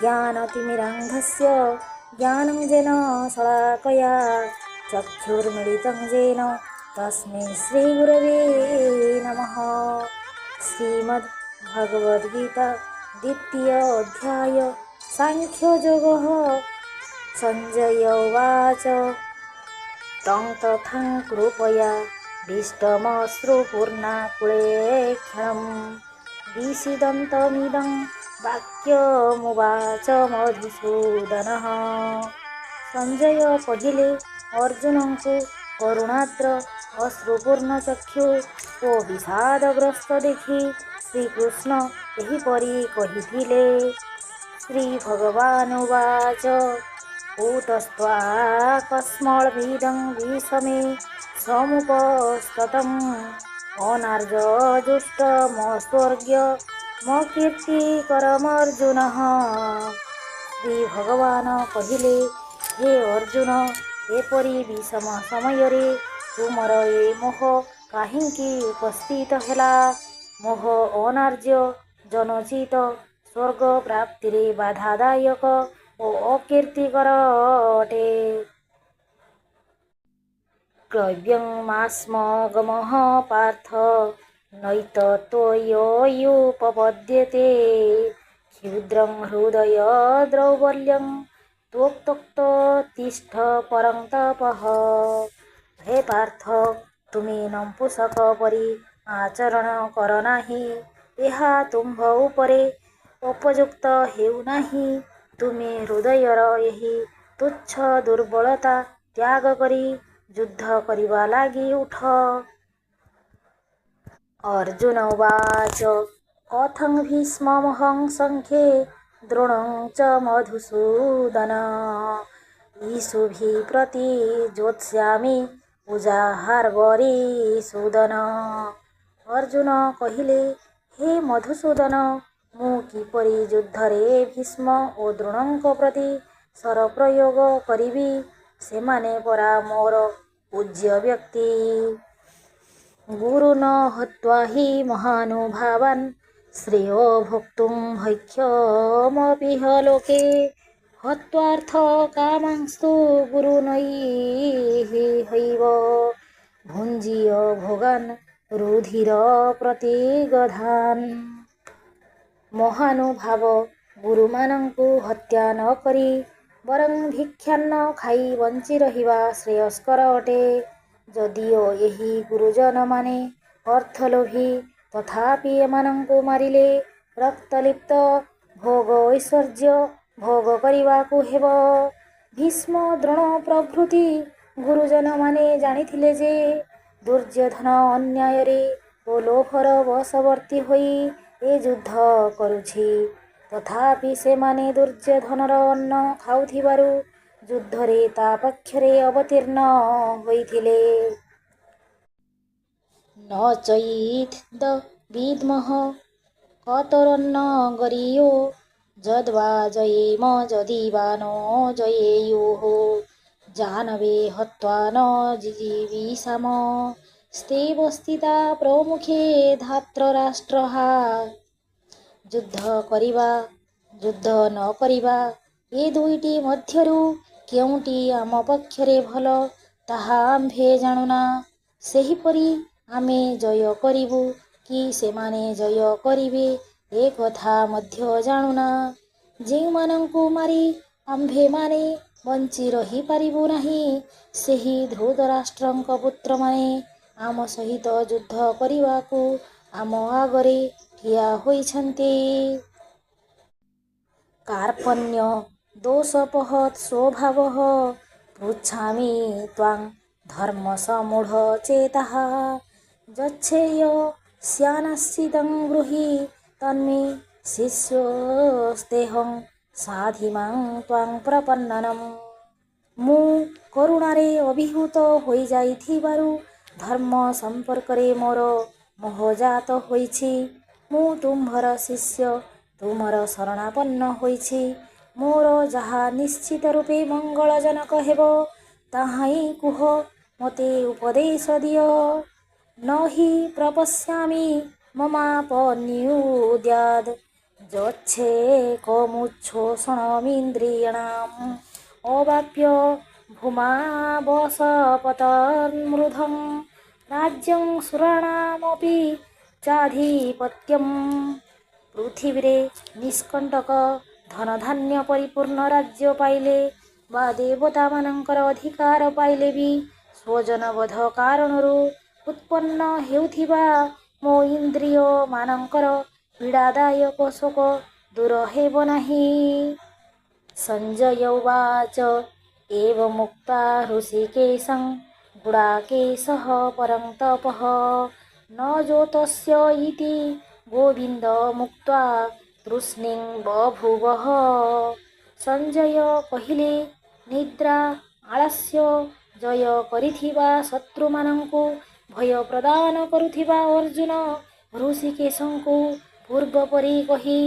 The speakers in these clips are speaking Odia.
ज्ञानतिमिरान्धस्य ज्ञानञ्जन शलाकया चक्षुर्मिलितं येन तस्मै श्रीगुरवे नमः। श्रीमद्भगवद्गीता द्वितीय अध्याय साङ्ख्ययोगः। सञ्जय उवाच तं तथा कृपया दृष्टमश्रुपूर्णाकुलेक्षणं विषीदन्तमिदं वाक्यमुवाच मधुसूदनः। ସଞ୍ଜୟ କହିଲେ, ଅର୍ଜୁନଙ୍କୁ କରୁଣାର୍ଦ୍ର ଅଶ୍ରୁପୂର୍ଣ୍ଣ ଚକ୍ଷୁ ଓ ବିଷାଦଗ୍ରସ୍ତ ଦେଖି ଶ୍ରୀକୃଷ୍ଣ ଏହିପରି କହିଥିଲେ। ଶ୍ରୀ ଭଗବାନ ଉବାଚ କୂଟସ୍ତ୍ୱାକସ୍ମଳଭିଦଂ ବିଷମେ ସମୁପସ୍ଥିତम् ଅନାର୍ଯ୍ୟଜୁଷ୍ଟମସ୍ୱର୍ଗ୍ୟମକୀର୍ତ୍ତିକରମର୍ଜୁନଃ। ଶ୍ରୀ ଭଗବାନ କହିଲେ, ହେ ଅର୍ଜୁନ, ଏପରି ବିଷମ ସମୟରେ ତୁମର ଏ ମୋହ କାହିଁକି ଉପସ୍ଥିତ ହେଲା? ମୋହ ଅନାର୍ଯ୍ୟ ଜନଚିତ ସ୍ୱର୍ଗ ପ୍ରାପ୍ତିରେ ବାଧାଦାୟକ ଓ ଅକୀର୍ତ୍ତିକର ଅଟେ। କ୍ଳୈବ୍ୟମାସ୍ମଗମଃ ପାର୍ଥ ନୈତତ୍ତ୍ୱୟୋପପଦ୍ୟତେ କ୍ଷୁଦ୍ରଂ ହୃଦୟ ଦୌର୍ବଲ୍ୟଂ ତ୍ୱକ୍ତୋକ୍ତ ତିଷ୍ଠ ପରନ୍ତପଃ। ହେ ପାର୍ଥ, ତୁମେ ନପୁଂସକ ପରି ଆଚରଣ କର ନାହିଁ। ଏହା ତୁମ୍ଭ ଉପରେ ଉପଯୁକ୍ତ ହେଉନାହିଁ। ତୁମେ ହୃଦୟର ଏହି ତୁଚ୍ଛ ଦୁର୍ବଳତା ତ୍ୟାଗ କରି ଯୁଦ୍ଧ କରିବା ଲାଗି ଉଠ। ଅର୍ଜୁନ ଉବାଚ କଥଂ ଭୀଷ୍ମମହଂ ସଂଖ୍ୟେ ଦ୍ରୋଣଂ ଚ ମଧୁସୂଦନ ଇଷୁଭିଃ ପ୍ରତିଯୋତ୍ସ୍ୟାମି ପୂଜାର୍ହାବରିଷୂଦନ। ଅର୍ଜୁନ କହିଲେ, ହେ ମଧୁସୂଦନ, ମୁଁ କିପରି ଯୁଦ୍ଧରେ ଭୀଷ୍ମ ଓ ଦ୍ରୋଣଙ୍କ ପ୍ରତି ଶରପ୍ରୟୋଗ କରିବି? ସେମାନେ ପରା ମୋର ପୂଜ୍ୟ ବ୍ୟକ୍ତି। ଗୁରୁନ୍ ହତ୍ୱା ହି ମହାନୁଭାବାନ୍ ଶ୍ରେୟୋ ଭୋକ୍ତୁଂ ଭୈକ୍ଷମପିହ ଲୋକେ ହତ୍ୱାର୍ଥକାମାଂସ୍ତୁ ଗୁରୁନୈହୈବ ଭୁଞ୍ଜୀୟ ଭୋଗାନ୍ ରୁଧିର ପ୍ରତିଗଧାନ୍। ମହାନୁଭାବ ଗୁରୁମାନଙ୍କୁ ହତ୍ୟା ନ କରି ବରଂ ଭିକ୍ଷାନ୍ନ ଖାଇ ବଞ୍ଚି ରହିବା ଶ୍ରେୟସ୍କର ଅଟେ। ଯଦିଓ ଏହି ଗୁରୁଜନମାନେ ଅର୍ଥଲୋଭୀ, ତଥାପି ଏମାନଙ୍କୁ ମାରିଲେ ରକ୍ତଲିପ୍ତ ଭୋଗ ଐଶ୍ୱର୍ଯ୍ୟ ଭୋଗ କରିବାକୁ ହେବ। ଭୀଷ୍ମ, ଦ୍ରୋଣ ପ୍ରଭୃତି ଗୁରୁଜନମାନେ ଜାଣିଥିଲେ ଯେ ଦୁର୍ଯ୍ୟୋଧନ ଅନ୍ୟାୟରେ ଓ ଲୋଭର ବଶବର୍ତ୍ତୀ ହୋଇ ଏ ଯୁଦ୍ଧ କରୁଛି। ତଥାପି ସେମାନେ ଦୁର୍ଯ୍ୟୋଧନର ଅନ୍ନ ଖାଉଥିବାରୁ ଯୁଦ୍ଧରେ ତା ପକ୍ଷରେ ଅବତୀର୍ଣ୍ଣ ହୋଇଥିଲେ। ନ ଚୈତଦ୍ବିଦ୍ମଃ କତରୋନ୍ନ ଗରୀୟୋ ଯଦ୍ବା ଜୟେମ ଯଦି ବା ନ ଜୟେୟୁଃ ଜାନବେ ହତ୍ୱା ନ ଜିଜୀବିଷାମ ସ୍ତେବସ୍ଥିତା ପ୍ରମୁଖେ ଧାର୍ତ୍ତରାଷ୍ଟ୍ରଃ। ଯୁଦ୍ଧ କରିବା, ଯୁଦ୍ଧ ନ କରିବା, ଏ ଦୁଇଟି ମଧ୍ୟରୁ କେଉଁଟି ଆମ ପକ୍ଷରେ ଭଲ ତାହା ଆମ୍ଭେ ଜାଣୁନା। ସେହିପରି ଆମେ ଜୟ କରିବୁ କି ସେମାନେ ଜୟ କରିବେ ଏ କଥା ମଧ୍ୟ ଜାଣୁନା। ଯେଉଁମାନଙ୍କୁ ମାରି ଆମ୍ଭେମାନେ ବଞ୍ଚି ରହିପାରିବୁ ନାହିଁ, ସେହି ଧୃତରାଷ୍ଟ୍ରଙ୍କ ପୁତ୍ରମାନେ ଆମ ସହିତ ଯୁଦ୍ଧ କରିବାକୁ ଆମ ଆଗରେ ଠିଆ ହୋଇଛନ୍ତି। କାର୍ପଣ୍ୟ ଦୋଷୋପହତ୍ ସ୍ୱଭାବଃ ପୃଚ୍ଛାମି ତ୍ୱାଂ ଧର୍ମସମ୍ମୂଢ଼ଚେତାଃ ଯଚ୍ଛେୟସ୍ୟାନଶ୍ଚିତ୍तं ବ୍ରୁହି ତନ୍ମେ ଶିଷ୍ୟୋସ୍ତେହଂ ସାଧିମାଂ ତ୍ୱାଂ ପ୍ରପନ୍ନମ୍। ମୁଁ କରୁଣାରେ ଅଭିଭୂତ ହୋଇଯାଇଥିବାରୁ ଧର୍ମ ସମ୍ପର୍କରେ ମୋର ମୋହଜାତ ହୋଇଛି। ମୁଁ ତୁମ୍ଭର ଶିଷ୍ୟ, ତୁମର ଶରଣାପନ୍ନ ହୋଇଛି। ମୋର ଯାହା ନିଶ୍ଚିତ ରୂପେ ମଙ୍ଗଳଜନକ ହେବ ତାହାହିଁ କୁହ, ମୋତେ ଉପଦେଶ ଦିଅ। ନ ହି ପ୍ରପଶ୍ୟାମି ମମାପନ୍ୟୁଦ୍ୟାଦ୍ যচ্ছেকমুচ্ছ্বসনমিন্দ্রিয়াणाम् অবাপ্য ভূমাবসপতন্মৃধং ରାଜ୍ୟଂ ସୁରାଣାମପି ଚାଧିପତ୍ୟମ୍। ପୃଥିବୀରେ ନିଷ୍କଣ୍ଟକ ଧନଧାନ୍ୟ ପରିପୂର୍ଣ୍ଣ ରାଜ୍ୟ ପାଇଲେ ବା ଦେବତାମାନଙ୍କର ଅଧିକାର ପାଇଲେ ବି ସ୍ୱଜନବୋଧ କାରଣରୁ ଉତ୍ପନ୍ନ ହେଉଥିବା ମୋ ଇନ୍ଦ୍ରିୟମାନଙ୍କର ପୀଡ଼ାଦାୟକ ଶୋକ ଦୂର ହେବ ନାହିଁ। ସଞ୍ଜୟ ଉବାଚ ଏବମୁକ୍ତ୍वा ହୃଷୀକେଶଂ ଗୁଡ଼ାକେଶः ପରଂ ତପଃ ନ ଜ୍ୟୋତିଷ ଇତି ଗୋବିନ୍ଦମୁକ୍ତ୍वा ତୃଷ୍ଣିଂ ବଭୂବଃ। ସଞ୍ଜୟ କହିଲେ, ନିଦ୍ରା ଆଳସ୍ୟ ଜୟ କରିଥିବା ଶତ୍ରୁମାନଙ୍କୁ ଭୟ ପ୍ରଦାନ କରୁଥିବା ଅର୍ଜୁନ ହୃଷୀକେଶଙ୍କୁ ପୂର୍ବପରି କହି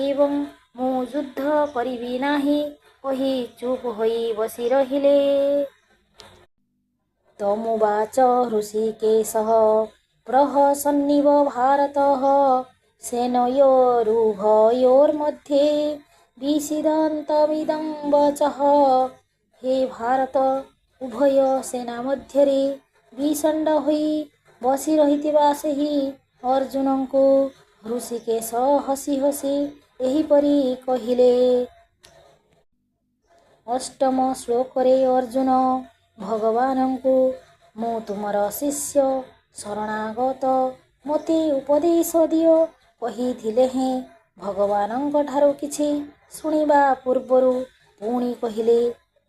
ଏବଂ ମୁଁ ଯୁଦ୍ଧ କରିବି ନାହିଁ କହି ଚୁପ୍ ହୋଇ ବସି ରହିଲେ। ତମୁବାଚ ହୃଷୀକେଶଃ ପ୍ରହସନ୍ନିବ ଭାରତଃ ସେନୟୋରୁଭୟୋର୍मध्ये ବିଷୀଦନ୍ତମିଦଂ ବଚଃ। ହେ ଭାରତ, ଉଭୟ ସେନା ମଧ୍ୟରେ ବିଷଣ୍ଣ ହୋଇ ବସି ରହିଥିବା ସେହି ଅର୍ଜୁନଙ୍କୁ ହୃଷୀକେଶ ହସି ହସି ଏହିପରି କହିଲେ। ଅଷ୍ଟମ ଶ୍ଲୋକରେ ଅର୍ଜୁନ ଭଗବାନଙ୍କୁ ମୁଁ ତୁମର ଶିଷ୍ୟ ଶରଣାଗତ, ମୋତେ ଉପଦେଶ ଦିଅ କହିଥିଲେ ହେଁ ଭଗବାନଙ୍କଠାରୁ କିଛି ଶୁଣିବା ପୂର୍ବରୁ ପୁଣି କହିଲେ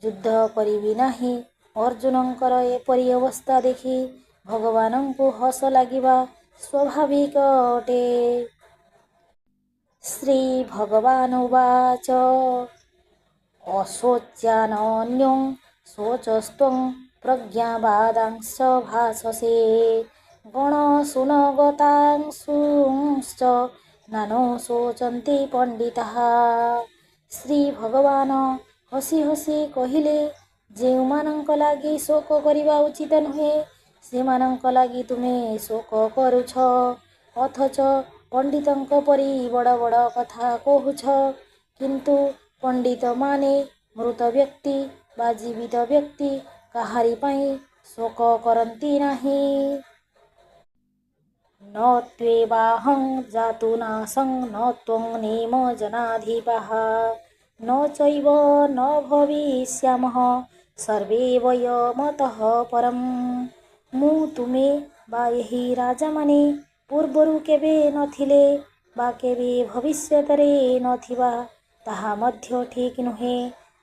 ଯୁଦ୍ଧ କରିବି ନାହିଁ। ଅର୍ଜୁନଙ୍କର ଏପରି ଅବସ୍ଥା ଦେଖି ଭଗବାନଙ୍କୁ ହସ ଲାଗିବା ସ୍ୱାଭାବିକ ଅଟେ। ଶ୍ରୀ ଭଗବାନ ଉବାଚ ଅଶୋଚ୍ୟାନନ୍ୟଂ ଶୋଚସ୍ତ୍ୱଂ ପ୍ରଜ୍ଞାବାଦାଂଶ୍ଚ ଭାଷସେ ଗଣଶୂନଗତାଂଶ୍ଚ ନାନୋ ଶୋଚନ୍ତି ପଣ୍ଡିତାଃ। ଶ୍ରୀ ଭଗବାନ ହସି ହସି କହିଲେ, ଯେଉଁମାନଙ୍କ ଲାଗି ଶୋକ କରିବା ଉଚିତ ନୁହେଁ ସେମାନଙ୍କ ଲାଗି ତୁମେ ଶୋକ କରୁଛ, ଅଥଚ ପଣ୍ଡିତଙ୍କ ପରି ବଡ଼ ବଡ଼ କଥା କହୁଛ। କିନ୍ତୁ ପଣ୍ଡିତମାନେ ମୃତ ବ୍ୟକ୍ତି ବା ଜୀବିତ ବ୍ୟକ୍ତି କାହାରି ପାଇଁ ଶୋକ କରନ୍ତି ନାହିଁ। ନ ତ୍ୱେବାହଂ ଜାତୁନାଶଂ ନ ତ୍ୱଂ ନେମ ଜନାଧିପାଃ ନ ଚୈବ ନ ଭବିଷ୍ୟାମଃ ସର୍ବେ ବୟମତଃ ପରମ୍। ମୁଁ, ତୁମେ ବା ଏହି ରାଜାମାନେ ପୂର୍ବରୁ କେବେ ନଥିଲେ ବା କେବେ ଭବିଷ୍ୟତରେ ନଥିବା ତାହା ମଧ୍ୟ ଠିକ୍ ନୁହେଁ।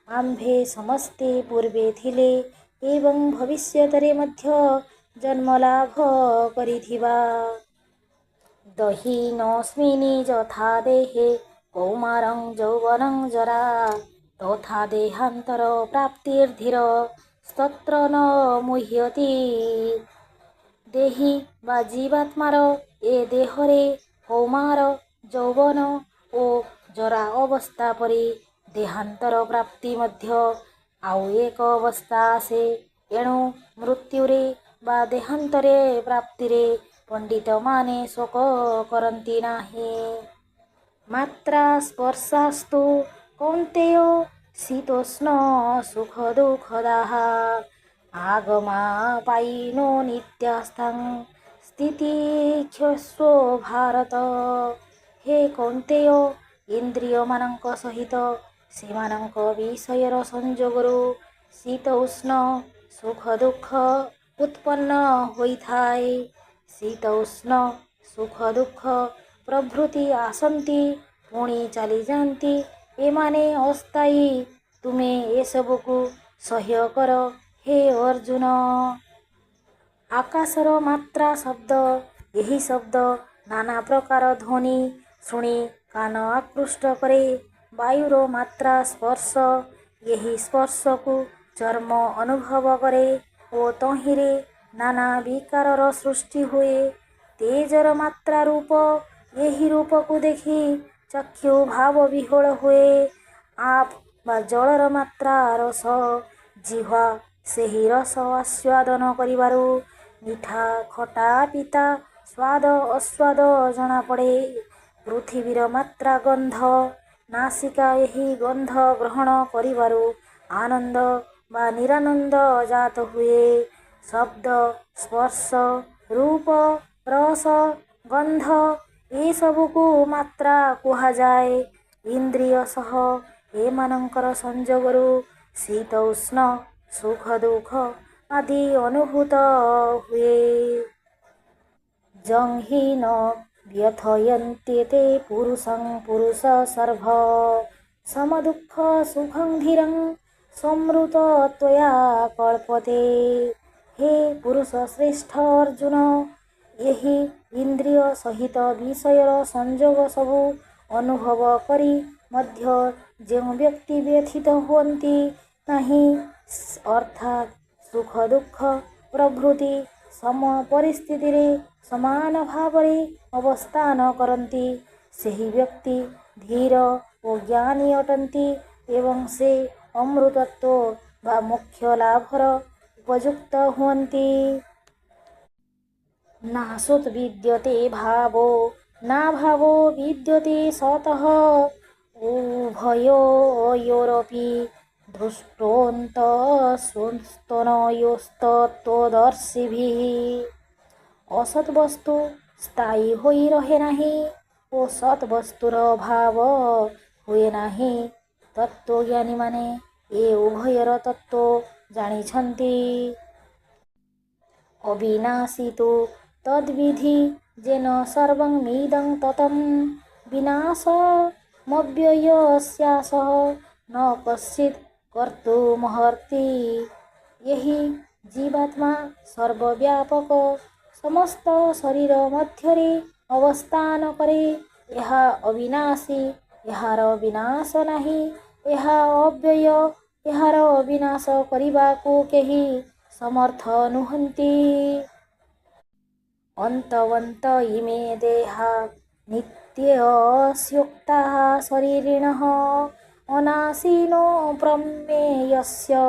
ଆମ୍ଭେ ସମସ୍ତେ ପୂର୍ବେ ଥିଲେ ଏବଂ ଭବିଷ୍ୟତରେ ମଧ୍ୟ ଜନ୍ମଲାଭ କରିଥିବା। ଦହିନୋऽସ୍ମିନ୍ ଯଥା ଦେହେ କୌମାରଂ ଯୌବନଂ ଜରା ତଥା ଦେହାନ୍ତର ପ୍ରାପ୍ତିର୍ଧୀର ତତ୍ର ନ ମୁହ୍ୟତି। ଦେହୀ ବା ଜୀବାତ୍ମାର ଏ ଦେହରେ କୌମାର, ଯୌବନ ଓ ଜରା ଅବସ୍ଥା ପରେ ଦେହାନ୍ତର ପ୍ରାପ୍ତି ମଧ୍ୟ ଆଉ ଏକ ଅବସ୍ଥା ଆସେ। ଏଣୁ ମୃତ୍ୟୁରେ ବା ଦେହାନ୍ତରେ ପ୍ରାପ୍ତିରେ ପଣ୍ଡିତମାନେ ଶୋକ କରନ୍ତି ନାହିଁ। ମାତ୍ରା ସ୍ପର୍ଶାସ୍ତୁ କୌନ୍ତେୟ ଶୀତୋଷ୍ଣ ସୁଖ ଦୁଃଖଦାଃ ଆଗମାପାୟିନୋ ନିତ୍ୟାସ୍ତାଂ ସ୍ଥିତିକ୍ଷସ୍ୱ ଭାରତ। ହେ କୌନ୍ତେୟ, ଇନ୍ଦ୍ରିୟମାନଙ୍କ ସହିତ ସେମାନଙ୍କ ବିଷୟର ସଂଯୋଗରୁ ଶୀତ ଉଷ୍ଣ ସୁଖ ଦୁଃଖ ଉତ୍ପନ୍ନ ହୋଇଥାଏ। ଶୀତ ଉଷ୍ଣ ସୁଖ ଦୁଃଖ ପ୍ରଭୃତି ଆସନ୍ତି ପୁଣି ଚାଲିଯାଆନ୍ତି, ଏମାନେ ଅସ୍ଥାୟୀ। ତୁମେ ଏସବୁକୁ ସହ୍ୟ କର ହେ ଅର୍ଜୁନ। ଆକାଶର ମାତ୍ରା ଶବ୍ଦ, ଏହି ଶବ୍ଦ ନାନା ପ୍ରକାର ଧ୍ୱନି ଶୁଣି କାନ ଆକୃଷ୍ଟ କରେ। ବାୟୁର ମାତ୍ରା ସ୍ପର୍ଶ, ଏହି ସ୍ପର୍ଶକୁ ଚର୍ମ ଅନୁଭବ କରେ ଓ ତହିଁରେ ନାନା ବିକାରର ସୃଷ୍ଟି ହୁଏ। ତେଜର ମାତ୍ରା ରୂପ, ଏହି ରୂପକୁ ଦେଖି ଚକ୍ଷୁ ଭାବ ବିହ୍ୱଳ ହୁଏ। ଆପ୍ ବା ଜଳର ମାତ୍ରା ରସ, ଜିହ୍ୱା ସେହି ରସ ଆସ୍ୱାଦନ କରିବାରୁ ମିଠା, ଖଟା, ପିତା, ସ୍ୱାଦ ଅସ୍ୱାଦ ଜଣାପଡ଼େ। ପୃଥିବୀର ମାତ୍ରା ଗନ୍ଧ। ନାସିକା ଏହି ଗନ୍ଧ ଗ୍ରହଣ କରିବାରୁ ଆନନ୍ଦ ବା ନିରାନନ୍ଦ ଜାତ ହୁଏ। ଶବ୍ଦ, ସ୍ପର୍ଶ, ରୂପ, ରସ, ଗନ୍ଧ ଏସବୁକୁ ମାତ୍ରା କୁହାଯାଏ। ଇନ୍ଦ୍ରିୟ ସହ ଏମାନଙ୍କର ସଂଯୋଗରୁ ଶୀତ ଉଷ୍ଣ, ସୁଖ ଦୁଃଖ ଆଦି ଅନୁଭୂତ ହୁଏ। ଯଂ ହି ନ ବ୍ୟଥୟନ୍ତେତେ ପୁରୁଷଂ ପୁରୁଷ ସର୍ଭ ସମଦୁଃଖ ସୁଖଂ ଧୀରଂ ସମୃତ ତ୍ୱୟା କଳ୍ପତେ। ହେ ପୁରୁଷ ଶ୍ରେଷ୍ଠ ଅର୍ଜୁନ, ଏହି ଇନ୍ଦ୍ରିୟ ସହିତ ବିଷୟର ସଂଯୋଗ ସବୁ ଅନୁଭବ କରି ମଧ୍ୟ ଯେଉଁ ବ୍ୟକ୍ତି ବ୍ୟଥିତ ହୁଅନ୍ତି ନାହିଁ, ଅର୍ଥାତ୍ ସୁଖ ଦୁଃଖ ପ୍ରଭୃତି ସମ ପରିସ୍ଥିତିରେ ସମାନ ଭାବରେ ଅବସ୍ଥାନ କରନ୍ତି, ସେହି ବ୍ୟକ୍ତି ଧୀର ଓ ଜ୍ଞାନୀ ଅଟନ୍ତି ଏବଂ ସେ ଅମୃତତ୍ୱ ବା ମୋକ୍ଷ ଲାଭର ଉପଯୁକ୍ତ ହୁଅନ୍ତି। ନାସତ୍ ବିଦ୍ୟତେ ଭାବୋ ନାଭାବୋ ବିଦ୍ୟତେ ସତଃ ଉଭୟୋରପି ଦୃଷ୍ଟୋନ୍ତସ୍ତନୟୋସ୍ତତ୍ୱଦର୍ଶିଭିଃ। ଅସତ୍ ବସ୍ତୁ ସ୍ଥାୟୀ ହୋଇ ରହେ ନାହିଁ ଓ ସତ୍ ବସ୍ତୁର ଭାବ ହୁଏ ନାହିଁ। ତତ୍ତ୍ୱଜ୍ଞାନୀମାନେ ଏ ଉଭୟର ତତ୍ତ୍ୱ ଜାଣିଛନ୍ତି। ଅବିନାଶୀ ତୁ ତଦ୍ବିଧି ଯେନ ସର୍ବମିଦଂ ତତଂ ବିନାଶମବ୍ୟୟସ୍ୟାସଃ ନ କଶ୍ଚିତ୍ କର୍ତ୍ତୁମର୍ହତି। ଏହି ଜୀବାତ୍ମା ସର୍ବବ୍ୟାପକ ସମସ୍ତ ଶରୀର ମଧ୍ୟରେ ଅବସ୍ଥାନ କରେ। ଏହା ଅବିନାଶୀ, ଏହାର ବିନାଶ ନାହିଁ। ଏହା ଅବ୍ୟୟ, ଏହାର ବିନାଶ କରିବାକୁ କେହି ସମର୍ଥ ନୁହନ୍ତି। ଅନ୍ତବନ୍ତ ଇମେ ଦେହା ନିତ୍ୟସ୍ୟୋକ୍ତାଃ ଶରୀରିଣଃ ଅନାଶିନୋ ପ୍ରମେୟସ୍ୟ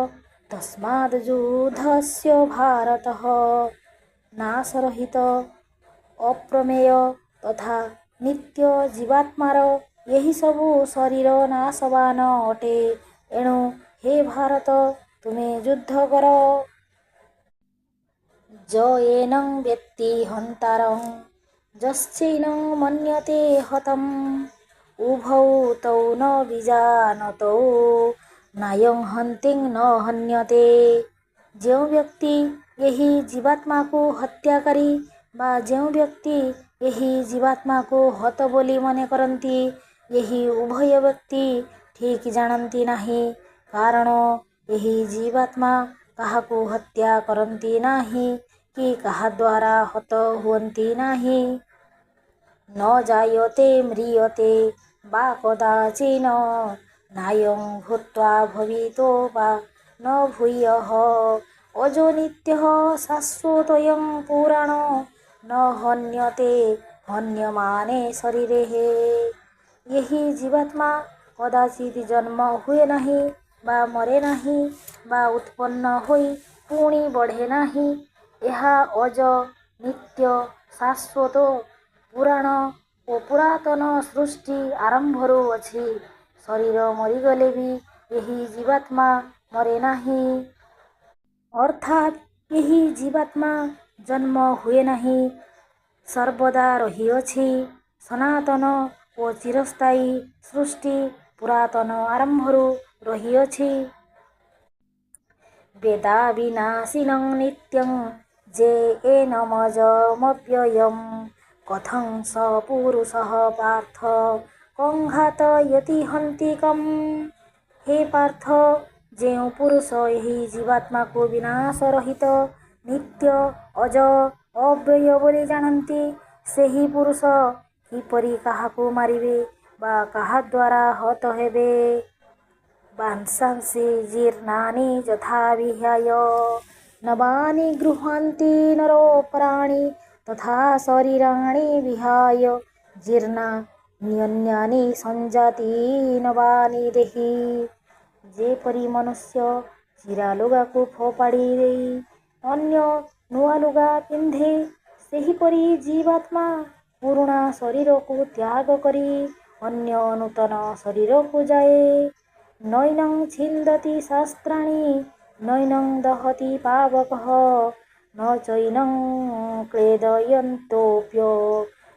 ତସ୍ମାଦ୍ ଯୁଦ୍ଧସ୍ୟ ଭାରତଃ। ନାଶରହିତ, ଅପ୍ରମେୟ ତଥା ନିତ୍ୟ ଜୀବାତ୍ମାର ଏହିସବୁ ଶରୀର ନାଶବାନ ଅଟେ। ଏଣୁ ହେ ଭାରତ, ତୁମେ ଯୁଦ୍ଧ କର। ଯଏନଂ ବେତ୍ତି ହନ୍ତାରଂ ଯଶ୍ଚୈନଂ ମନ୍ୟତେ ହତଂ ଉଭୌ ତୌ ନ ବିଜାନତୌ ନାୟଂ ହନ୍ତିଂ ନ ହନ୍ୟତେ। ଯେଉଁ ବ୍ୟକ୍ତି ଏହି ଜୀବାତ୍ମାକୁ ହତ୍ୟାକାରୀ ବା ଯେଉଁ ବ୍ୟକ୍ତି ଏହି ଜୀବାତ୍ମାକୁ ହତ ବୋଲି ମନେ କରନ୍ତି, ଏହି ଉଭୟ ବ୍ୟକ୍ତି ଠିକ୍ ଜାଣନ୍ତି ନାହିଁ। କାରଣ ଏହି ଜୀବାତ୍ମା କାହାକୁ ହତ୍ୟା କରନ୍ତି ନାହିଁ କି କାହାଦ୍ୱାରା ହତ ହୁଅନ୍ତି ନାହିଁ। ନ ଜାୟତେ ମ୍ରିୟତେ ବା କଦାଚିନ ନାୟଂ ଭୂତ୍ୱା ଭବିତୋ ବା ନ ଭୂୟଃ ଅଜୋ ନିତ୍ୟଃ ଶାଶ୍ୱତୋऽୟଂ ପୁରାଣୋ ନ ହନ୍ୟତେ ହନ୍ୟମାନେ ଶରୀରେଃ। ଏହି ଜୀବାତ୍ମା କଦାଚିତ୍ ଜନ୍ମ ହୁଏ ନାହିଁ ବା ମରେ ନାହିଁ ବା ଉତ୍ପନ୍ନ ହୋଇ ପୁଣି ବଢ଼େ ନାହିଁ। ଏହା ଅଜ, ନିତ୍ୟ, ଶାଶ୍ୱତ, ପୁରାଣ ଓ ପୁରାତନ ସୃଷ୍ଟି ଆରମ୍ଭରୁ ଅଛି। ଶରୀର ମରିଗଲେ ବି ଏହି ଜୀବାତ୍ମା ମରେ ନାହିଁ। ଅର୍ଥାତ୍ ଏହି ଜୀବାତ୍ମା ଜନ୍ମ ହୁଏ ନାହିଁ, ସର୍ବଦା ରହିଅଛି। ସନାତନ ଓ ଚିରସ୍ଥାୟୀ ସୃଷ୍ଟି ପୁରାତନ ଆରମ୍ଭରୁ ରହିଅଛି। ବେଦାବିନାଶିନଂ ନିତ୍ୟଂ ଯେଏନମଜମବ୍ୟୟଂ କଥଂ ସ ପୁରୁଷଃ ପାର୍ଥ କଂ ଘାତୟତି ହନ୍ତିକଂ। ହେ ପାର୍ଥ, ଯେଉଁ ପୁରୁଷ ଏହି ଜୀବାତ୍ମାକୁ ବିନାଶ ରହିତ, ନିତ୍ୟ, ଅଜ, ଅବ୍ୟୟ ବୋଲି ଜାଣନ୍ତି, ସେହି ପୁରୁଷ କିପରି କାହାକୁ ମାରିବେ ବା କାହାଦ୍ୱାରା ହତ ହେବେ। ବାଂଶାଂସି ଜୀର୍ଣ୍ଣାନି ଯଥା ବିହାୟ ନବାନି ଗୃହ୍ଣନ୍ତି ନରୋପରାଣି ତଥା ଶରୀରାଣି ବିହାୟ ଜୀର୍ଣ୍ଣାନ୍ୟନ୍ୟାନି ସଞ୍ଜାତି ନବାନି ଦେହି। ଯେପରି ମନୁଷ୍ୟ ଚିରା ଲୁଗାକୁ ଫୋପାଡ଼ି ଦେଇ ଅନ୍ୟ ନୂଆ ଲୁଗା ପିନ୍ଧେ, ସେହିପରି ଜୀବାତ୍ମା ପୁରୁଣା ଶରୀରକୁ ତ୍ୟାଗ କରି ଅନ୍ୟ ନୂତନ ଶରୀରକୁ ଯାଏ। ନୈନଂ ଛିନ୍ଦତି ଶାସ୍ତ୍ରାଣୀ ନୈନଂ ଦହତି ପାବକଃ ନ ଚୈନଂ କ୍ଲେଦୟନ୍ତୋऽପ୍ୟ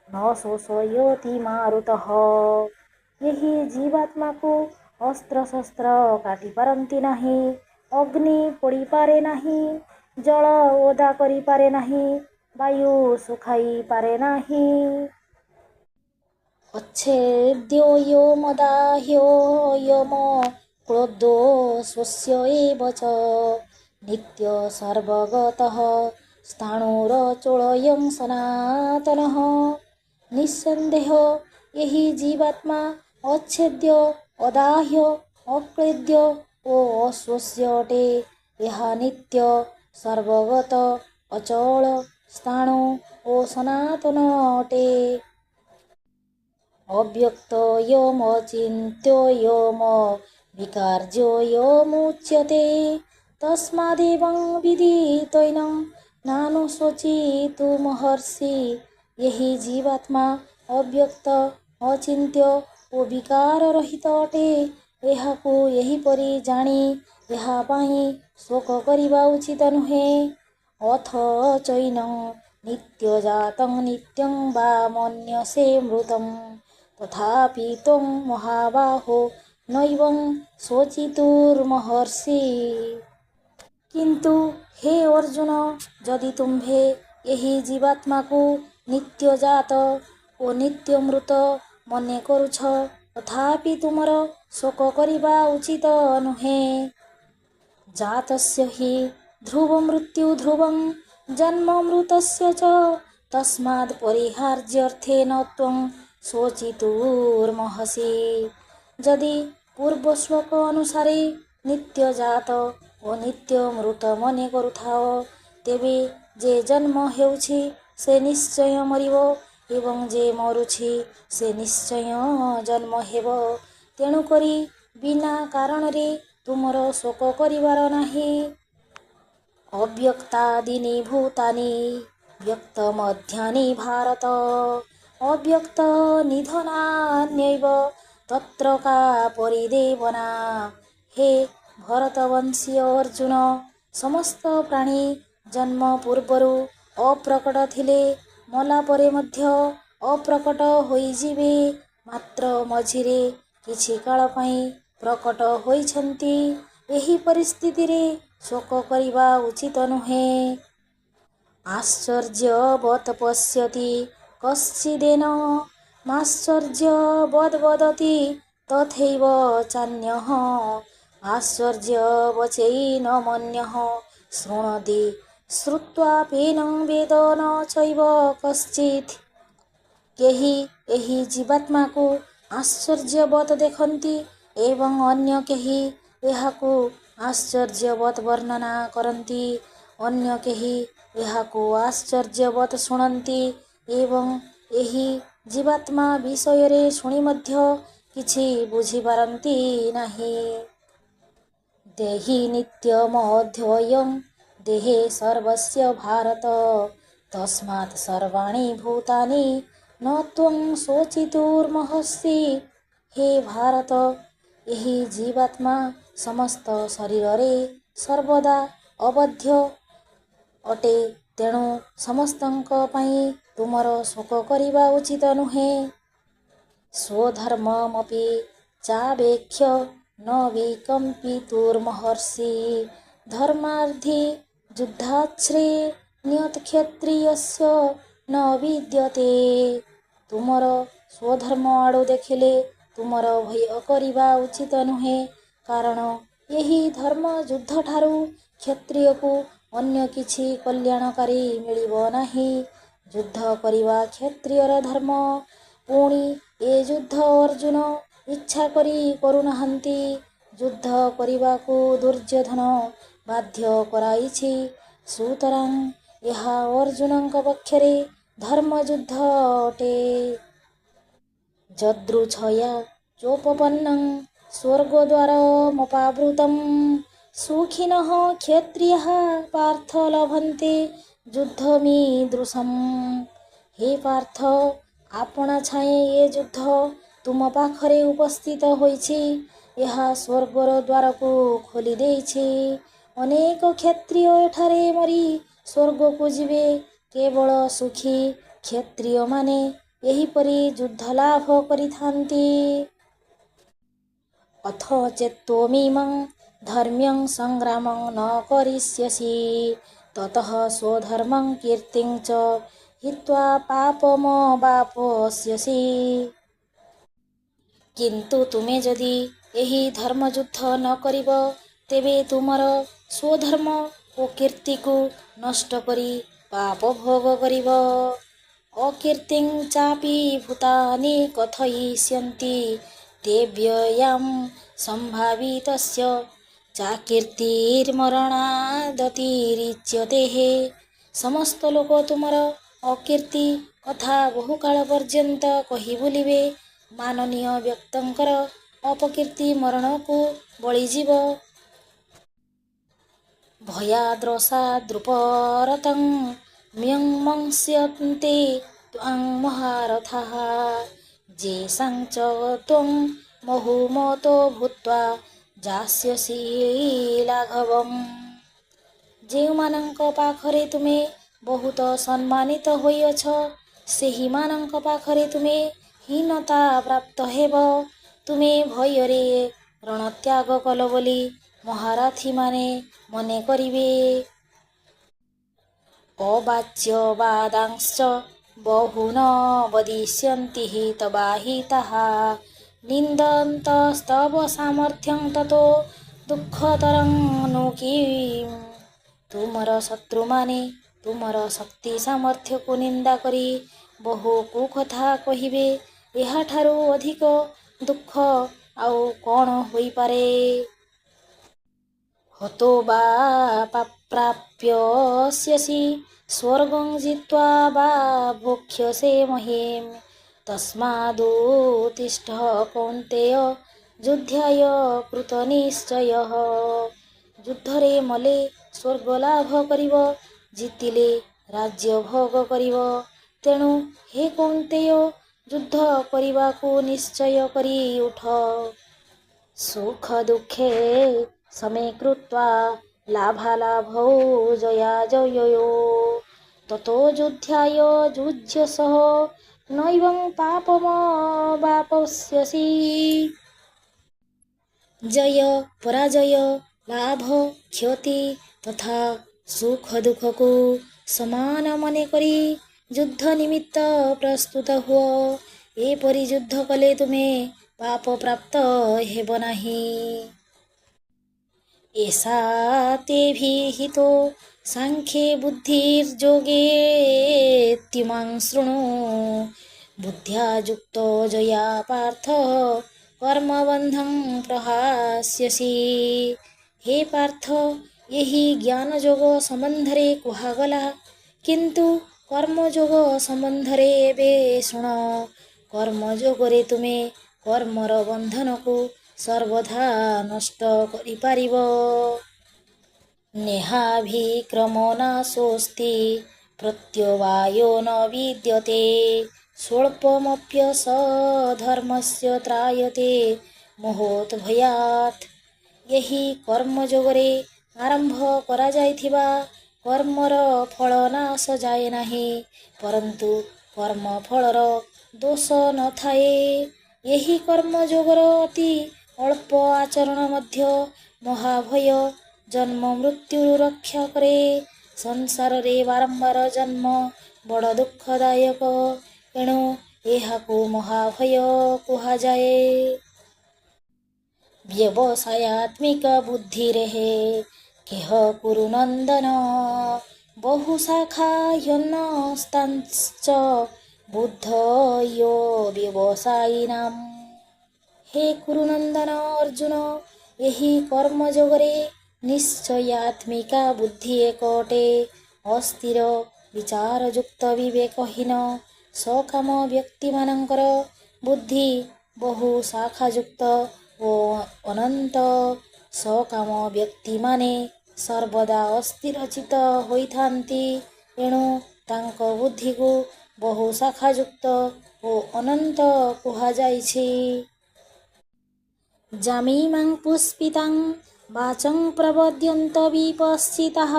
ନ ଶୋଷୟତି ମାରୁତଃ। ଏହି ଜୀବାତ୍ମାକୁ ଅସ୍ତ୍ରଶସ୍ତ୍ର କାଟିପାରନ୍ତି ନାହିଁ, ଅଗ୍ନି ପୋଡ଼ିପାରେ ନାହିଁ, ଜଳ ଓଦା କରିପାରେ ନାହିଁ, ବାୟୁ ଶୁଖାଇ ପାରେ ନାହିଁ। अच्छेद्यो यो मदाह्यो यम क्रोधो स्वस्य एव च नित्य सर्वगतः स्थाणुरचोळयं सनातनः। निस्सन्देह यही जीवात्मा अच्छेद्य, अदाह्य, अक्लेद्य ଓ ଅଶ୍ୱସ୍ୟ ଅଟେ। ଏହା ନିତ୍ୟ, ସର୍ବଗତ, ଅଚଳ, ସ୍ଥାଣୁ ଓ ସନାତନ ଅଟେ। अव्यक्तोऽयमचिन्त्योऽयम विकार्योऽयमुच्यते तस्मादेवं विदितैनं नानुशोचितुमर्हसि। यही जीवात्मा अव्यक्त, अचिन्त्य ଓ ବିକାର ରହିତ ଅଟେ। ଏହାକୁ ଏହିପରି ଜାଣି ଏହା ପାଇଁ ଶୋକ କରିବା ଉଚିତ ନୁହେଁ। ଅଥ ଚୈନଂ ନିତ୍ୟଜାତଂ ନିତ୍ୟଂ ବା ମନ୍ୟସେ ମୃତଂ ତଥାପି ତ୍ୱଂ ମହାବାହୋ ନୈବଂ ଶୋଚିତୁମର୍ହସି। କିନ୍ତୁ ହେ ଅର୍ଜୁନ, ଯଦି ତୁମ୍ଭେ ଏହି ଜୀବାତ୍ମାକୁ ନିତ୍ୟଜାତ ଓ ନିତ୍ୟ ମୃତ ମନେ କରୁଛ, ତଥାପି ତୁମର ଶୋକ କରିବା ଉଚିତ ନୁହେଁ। ଜାତସ୍ୟ ହି ଧ୍ରୁବ ମୃତ୍ୟୁ ଧ୍ରୁବଂ ଜନ୍ମ ମୃତସ୍ୟ च ତସ୍ମାଦ୍ ପରିହାର୍ଯ୍ୟର୍ଥେନ ତ୍ୱଂ ଶୋଚିତୁମର୍ହସି। ଯଦି ପୂର୍ବ ଶ୍ଲୋକ ଅନୁସାରେ ନିତ୍ୟଜାତ ଓ ନିତ୍ୟ ମୃତ ମନେ କରୁଥାଅ, ତେବେ ଯେ ଜନ୍ମ ହେଉଛି ସେ ନିଶ୍ଚୟ ମରିବ ଏବଂ ଯେ ମରୁଛି ସେ ନିଶ୍ଚୟ ଜନ୍ମ ହେବ। ତେଣୁକରି ବିନା କାରଣରେ ତୁମର ଶୋକ କରିବାର ନାହିଁ। ଅବ୍ୟକ୍ତାଦୀନି ଭୂତାନି ବ୍ୟକ୍ତମଧ୍ୟାନି ଭାରତ ଅବ୍ୟକ୍ତ ନିଧନାନ୍ୟୈବ ତତ୍ର କା ପରିଦେବନା। ହେ ଭରତବଂଶୀୟ ଅର୍ଜୁନ, ସମସ୍ତ ପ୍ରାଣୀ ଜନ୍ମ ପୂର୍ବରୁ ଅପ୍ରକଟ ଥିଲେ, ମଲା ପରେ ମଧ୍ୟ ଅପ୍ରକଟ ହୋଇଯିବେ। ମାତ୍ର ମଝିରେ କିଛି କାଳ ପାଇଁ ପ୍ରକଟ ହୋଇଛନ୍ତି। ଏହି ପରିସ୍ଥିତିରେ ଶୋକ କରିବା ଉଚିତ ନୁହେଁ। ଆଶ୍ଚର୍ଯ୍ୟବତ୍ ପଶ୍ୟତି କଶ୍ଚିଦେନ ମାଶ୍ଚର୍ଯ୍ୟବଦ୍ ବଦତି ତଥୈବ ଚାନ୍ୟଃ ଆଶ୍ଚର୍ଯ୍ୟବଚୈନମନ୍ୟଃ ଶୃଣୋତି ଶ୍ରୁତ୍ୱାପୀନଂ ବେଦ ନ ଚୈବ କଶ୍ଚିତ୍। କେହି ଏହି ଜୀବାତ୍ମାକୁ ଆଶ୍ଚର୍ଯ୍ୟବତ୍ ଦେଖନ୍ତି ଏବଂ ଅନ୍ୟ କେହି ଏହାକୁ ଆଶ୍ଚର୍ଯ୍ୟବତ୍ ବର୍ଣ୍ଣନା କରନ୍ତି। ଅନ୍ୟ କେହି ଏହାକୁ ଆଶ୍ଚର୍ଯ୍ୟବତ୍ ଶୁଣନ୍ତି ଏବଂ ଏହି ଜୀବାତ୍ମା ବିଷୟରେ ଶୁଣି ମଧ୍ୟ କିଛି ବୁଝିପାରନ୍ତି ନାହିଁ। ଦେହି ନିତ୍ୟମଧ୍ୟୟଂ ଦେହେ ସର୍ବସ୍ୟ ଭାରତ ତସ୍ମାତ୍ ସର୍ବାଣି ଭୂତାନି ନ ତ୍ୱଂ ଶୋଚିତୁମର୍ହସି। ହେ ଭାରତ, ଏହି ଜୀବାତ୍ମା ସମସ୍ତ ଶରୀରରେ ସର୍ବଦା ଅବଧ୍ୟ ଅଟେ, ତେଣୁ ସମସ୍ତଙ୍କ ପାଇଁ ତୁମର ଶୋକ କରିବା ଉଚିତ ନୁହେଁ। ସ୍ୱଧର୍ମମପି ଚାବେକ୍ଷ୍ୟ ନ ବିକମ୍ପିତୁମର୍ହସି ଧର୍ମାର୍ଥେ ଯୁଦ୍ଧାଶ୍ରେ ନିୟତକ୍ଷତ୍ରିୟସ୍ୟ ନ ବିଦ୍ୟତେ। ତୁମର ସ୍ୱଧର୍ମ ଆଡ଼ୁ ଦେଖିଲେ ତୁମର ଭୟ କରିବା ଉଚିତ ନୁହେଁ, କାରଣ ଏହି ଧର୍ମ ଯୁଦ୍ଧଠାରୁ କ୍ଷତ୍ରିୟକୁ ଅନ୍ୟ କିଛି କଲ୍ୟାଣକାରୀ ମିଳିବ ନାହିଁ। ଯୁଦ୍ଧ କରିବା କ୍ଷତ୍ରିୟର ଧର୍ମ। ପୁଣି ଏ ଯୁଦ୍ଧ ଅର୍ଜୁନ ଇଚ୍ଛା କରି କରୁନାହାନ୍ତି, ଯୁଦ୍ଧ କରିବାକୁ ଦୁର୍ଯ୍ୟୋଧନ ବାଧ୍ୟ କରାଇଛି। ସୁତରାଂ ଏହା ଅର୍ଜୁନଙ୍କ ପକ୍ଷରେ ଧର୍ମଯୁଦ୍ଧ ଅଟେ। ଯଦୃଚ୍ଛୟା ଚୋପପନ୍ନଂ ସ୍ୱର୍ଗଦ୍ୱାରମପାବୃତଂ ସୁଖିନଃ କ୍ଷତ୍ରିୟାଃ ପାର୍ଥ ଲଭନ୍ତେ ଯୁଦ୍ଧମୀଦୃଶଂ। ହେ ପାର୍ଥ, ଆପଣା ଛାଏଁ ଏ ଯୁଦ୍ଧ ତୁମ ପାଖରେ ଉପସ୍ଥିତ ହୋଇଛି। ଏହା ସ୍ୱର୍ଗର ଦ୍ୱାରକୁ ଖୋଲି ଦେଇଛି। ଅନେକ କ୍ଷତ୍ରିୟ ଏଠାରେ ମରି ସ୍ୱର୍ଗକୁ ଯିବେ। କେବଳ ସୁଖୀ କ୍ଷତ୍ରିୟମାନେ ଏହିପରି ଯୁଦ୍ଧ ଲାଭ କରିଥାନ୍ତି। ଅଥ ଚେତ୍ତ୍ୱମିମଂ ଧର୍ମ୍ମ୍ୟଂ ସଂଗ୍ରାମଂ ନ କରିଷ୍ୟସି ତତଃ ସ୍ୱଧର୍ମଂ କୀର୍ତ୍ତିଂ ଚ ହିତ୍ୱା ପାପମବାପସ୍ୟସି। କିନ୍ତୁ ତୁମେ ଯଦି ଏହି ଧର୍ମଯୁଦ୍ଧ ନ କରିବ, ତେବେ ତୁମର ସ୍ୱଧର୍ମ ଓ କୀର୍ତ୍ତିକୁ ନଷ୍ଟ କରି ପାପ ଭୋଗ କରିବ। ଅକୀର୍ତ୍ତିଂ ଚାପି ଭୂତାନି କଥୟିଷ୍ୟନ୍ତି ତେବ୍ୟୟାଂ ସମ୍ଭାବିତସ୍ୟ ଚାକୀର୍ତ୍ତିର୍ମରଣାଦତିରିଚ୍ୟତେ। ସମସ୍ତ ଲୋକ ତୁମର ଅକୀର୍ତ୍ତି କଥା ବହୁକାଳ ପର୍ଯ୍ୟନ୍ତ କହି ବୁଲିବେ। ମାନନୀୟ ବ୍ୟକ୍ତିଙ୍କର ଅପକୀର୍ତ୍ତି ମରଣକୁ ବଳିଯିବ। ଭୟାଦ୍ରଷାଦୃପରତଂ ମ୍ୟଂମଂସ୍ୟନ୍ତେ ତ୍ୱାଂ ମହାରଥାଃ ଯେଷାଂ ଚ ତ୍ୱଂ ମହୂମତୋ ଭୂତ୍ୱା ଯାସ୍ୟସି ଲାଘବମ୍। ଯେଉଁମାନଙ୍କ ପାଖରେ ତୁମେ ବହୁତ ସମ୍ମାନିତ ହୋଇଅଛ, ସେହିମାନଙ୍କ ପାଖରେ ତୁମେ ହୀନତା ପ୍ରାପ୍ତ ହେବ। ତୁମେ ଭୟରେ ରଣତ୍ୟାଗ କଲ ବୋଲି ମହାରଥୀମାନେ ମନେ କରିବେ। ଅବାଚ୍ୟବାଦାଂଶ୍ଚ ବହୂନ ବଦିଷ୍ୟନ୍ତି ତବାହିତାଃ ନିନ୍ଦନ୍ତସ୍ତବ ସାମର୍ଥ୍ୟଂ ତତୋ ଦୁଃଖତରଂ ନୁ କିମ୍। ତୁମର ଶତ୍ରୁମାନେ ତୁମର ଶକ୍ତି ସାମର୍ଥ୍ୟକୁ ନିନ୍ଦା କରି ବହୁ କୁକଥା କହିବେ। ଏହାଠାରୁ ଅଧିକ ଦୁଃଖ ଆଉ କ'ଣ ହୋଇପାରେ? ହତୋ ବା ପ୍ରାପ୍ୟସ୍ୟସି ସ୍ୱର୍ଗଂ ଜିତ୍ୱା ବା ଭୋକ୍ଷ୍ୟସେ ମହୀମ୍। ତସ୍ମାଦୁତ୍ତିଷ୍ଠ କୌନ୍ତେୟ ଯୁଦ୍ଧାୟ କୃତନିଶ୍ଚୟଃ। ଯୁଦ୍ଧରେ ମଲେ ସ୍ୱର୍ଗ ଲାଭ କରିବ, ଜିତିଲେ ରାଜ୍ୟ ଭୋଗ କରିବ। ତେଣୁ ହେ କୌନ୍ତେୟ, ଯୁଦ୍ଧ କରିବାକୁ ନିଶ୍ଚୟ କରି ଉଠ। ସୁଖ ଦୁଃଖେ ସମେ କୃତ୍ୱା ଲାଭାଲାଭୌ ଜୟାଜୟୟୋ ତତୋ ଯୁଦ୍ଧାୟ ଯୁଜ୍ୟସଃ ନୈବଂ ପାପମବାପସ୍ୟସି। ଜୟ ପରାଜୟ, ଲାଭ କ୍ଷତି ତଥା ସୁଖ ଦୁଃଖକୁ ସମାନ ମନେକରି ଯୁଦ୍ଧ ନିମିତ୍ତ ପ୍ରସ୍ତୁତ ହୁଅ। ଏପରି ଯୁଦ୍ଧ କଲେ ତୁମେ ପାପ ପ୍ରାପ୍ତ ହେବ ନାହିଁ। ଏଷା ତେ ଭିହିତୋ ସାଂଖ୍ୟେ ବୁଦ୍ଧିର୍ଯୋଗେତ୍ତିମାଂ ଶୃଣୁ। ବୁଦ୍ଧ୍ୟା ଯୁକ୍ତୋ ଜୟା ପାର୍ଥ କର୍ମବନ୍ଧଂ ପ୍ରହାସ୍ୟସି। ହେ ପାର୍ଥ, ଏହି ଜ୍ଞାନ ଯୋଗ ସମ୍ବନ୍ଧରେ କୁହାଗଲା, କିନ୍ତୁ କର୍ମଯୋଗ ସମ୍ବନ୍ଧରେ ଏବେ ଶୁଣ। କର୍ମଯୋଗରେ ତୁମେ କର୍ମର ବନ୍ଧନକୁ ସର୍ବଦା ନଷ୍ଟ କରିପାରିବ। ନେହାଭିକ୍ରମୋ ନାଶୋऽସ୍ତି ପ୍ରତ୍ୟବାୟୋ ନ ବିଦ୍ୟତେ ସ୍ୱଳ୍ପମପ୍ୟସଧର୍ମସ୍ୟ ତ୍ରାୟତେ ମୋହୋତ୍ ଭୟାତ୍। ଏହି କର୍ମଯୋଗରେ ଆରମ୍ଭ କରାଯାଇଥିବା କର୍ମର ଫଳ ନାଶ ଯାଏ ନାହିଁ, ପରନ୍ତୁ କର୍ମଫଳର ଦୋଷ ନଥାଏ। ଏହି କର୍ମଯୋଗର ଅତି ଅଳ୍ପ ଆଚରଣ ମଧ୍ୟ ମହାଭୟ ଜନ୍ମ ମୃତ୍ୟୁରୁ ରକ୍ଷା କରେ। ସଂସାରରେ ବାରମ୍ବାର ଜନ୍ମ ବଡ଼ ଦୁଃଖଦାୟକ, ଏଣୁ ଏହାକୁ ମହାଭୟ କୁହାଯାଏ। ବ୍ୟବସାୟାତ୍ମିକ ବୁଦ୍ଧିରେଃ କେହ କୁରୁ ନନ୍ଦନ ବହୁଶାଖା ହ୍ୟନସ୍ତାଂଶ୍ଚ ବୁଦ୍ଧୟୋ ବ୍ୟବସାୟିନାମ୍। ହେ କୁରୁନନ୍ଦନ ଅର୍ଜୁନ, ଏହି କର୍ମଯୋଗରେ ନିଶ୍ଚୟାତ୍ମିକା ବୁଦ୍ଧି ଏକ ଅଟେ। ଅସ୍ଥିର ବିଚାରଯୁକ୍ତ ବିବେକହୀନ ସକାମ ବ୍ୟକ୍ତିମାନଙ୍କର ବୁଦ୍ଧି ବହୁ ଶାଖାଯୁକ୍ତ ଓ ଅନନ୍ତ। ସକାମ ବ୍ୟକ୍ତିମାନେ ସର୍ବଦା ଅସ୍ଥିରଚିତ୍ତ ହୋଇଥାନ୍ତି, ଏଣୁ ତାଙ୍କ ବୁଦ୍ଧିକୁ ବହୁ ଶାଖାଯୁକ୍ତ ଓ ଅନନ୍ତ କୁହାଯାଇଛି। ଜାମିମାଂ ପୁଷ୍ପିତାଂ ବାଚଂ ପ୍ରବଦ୍ୟନ୍ତ ବିପଶ୍ଚିତାଃ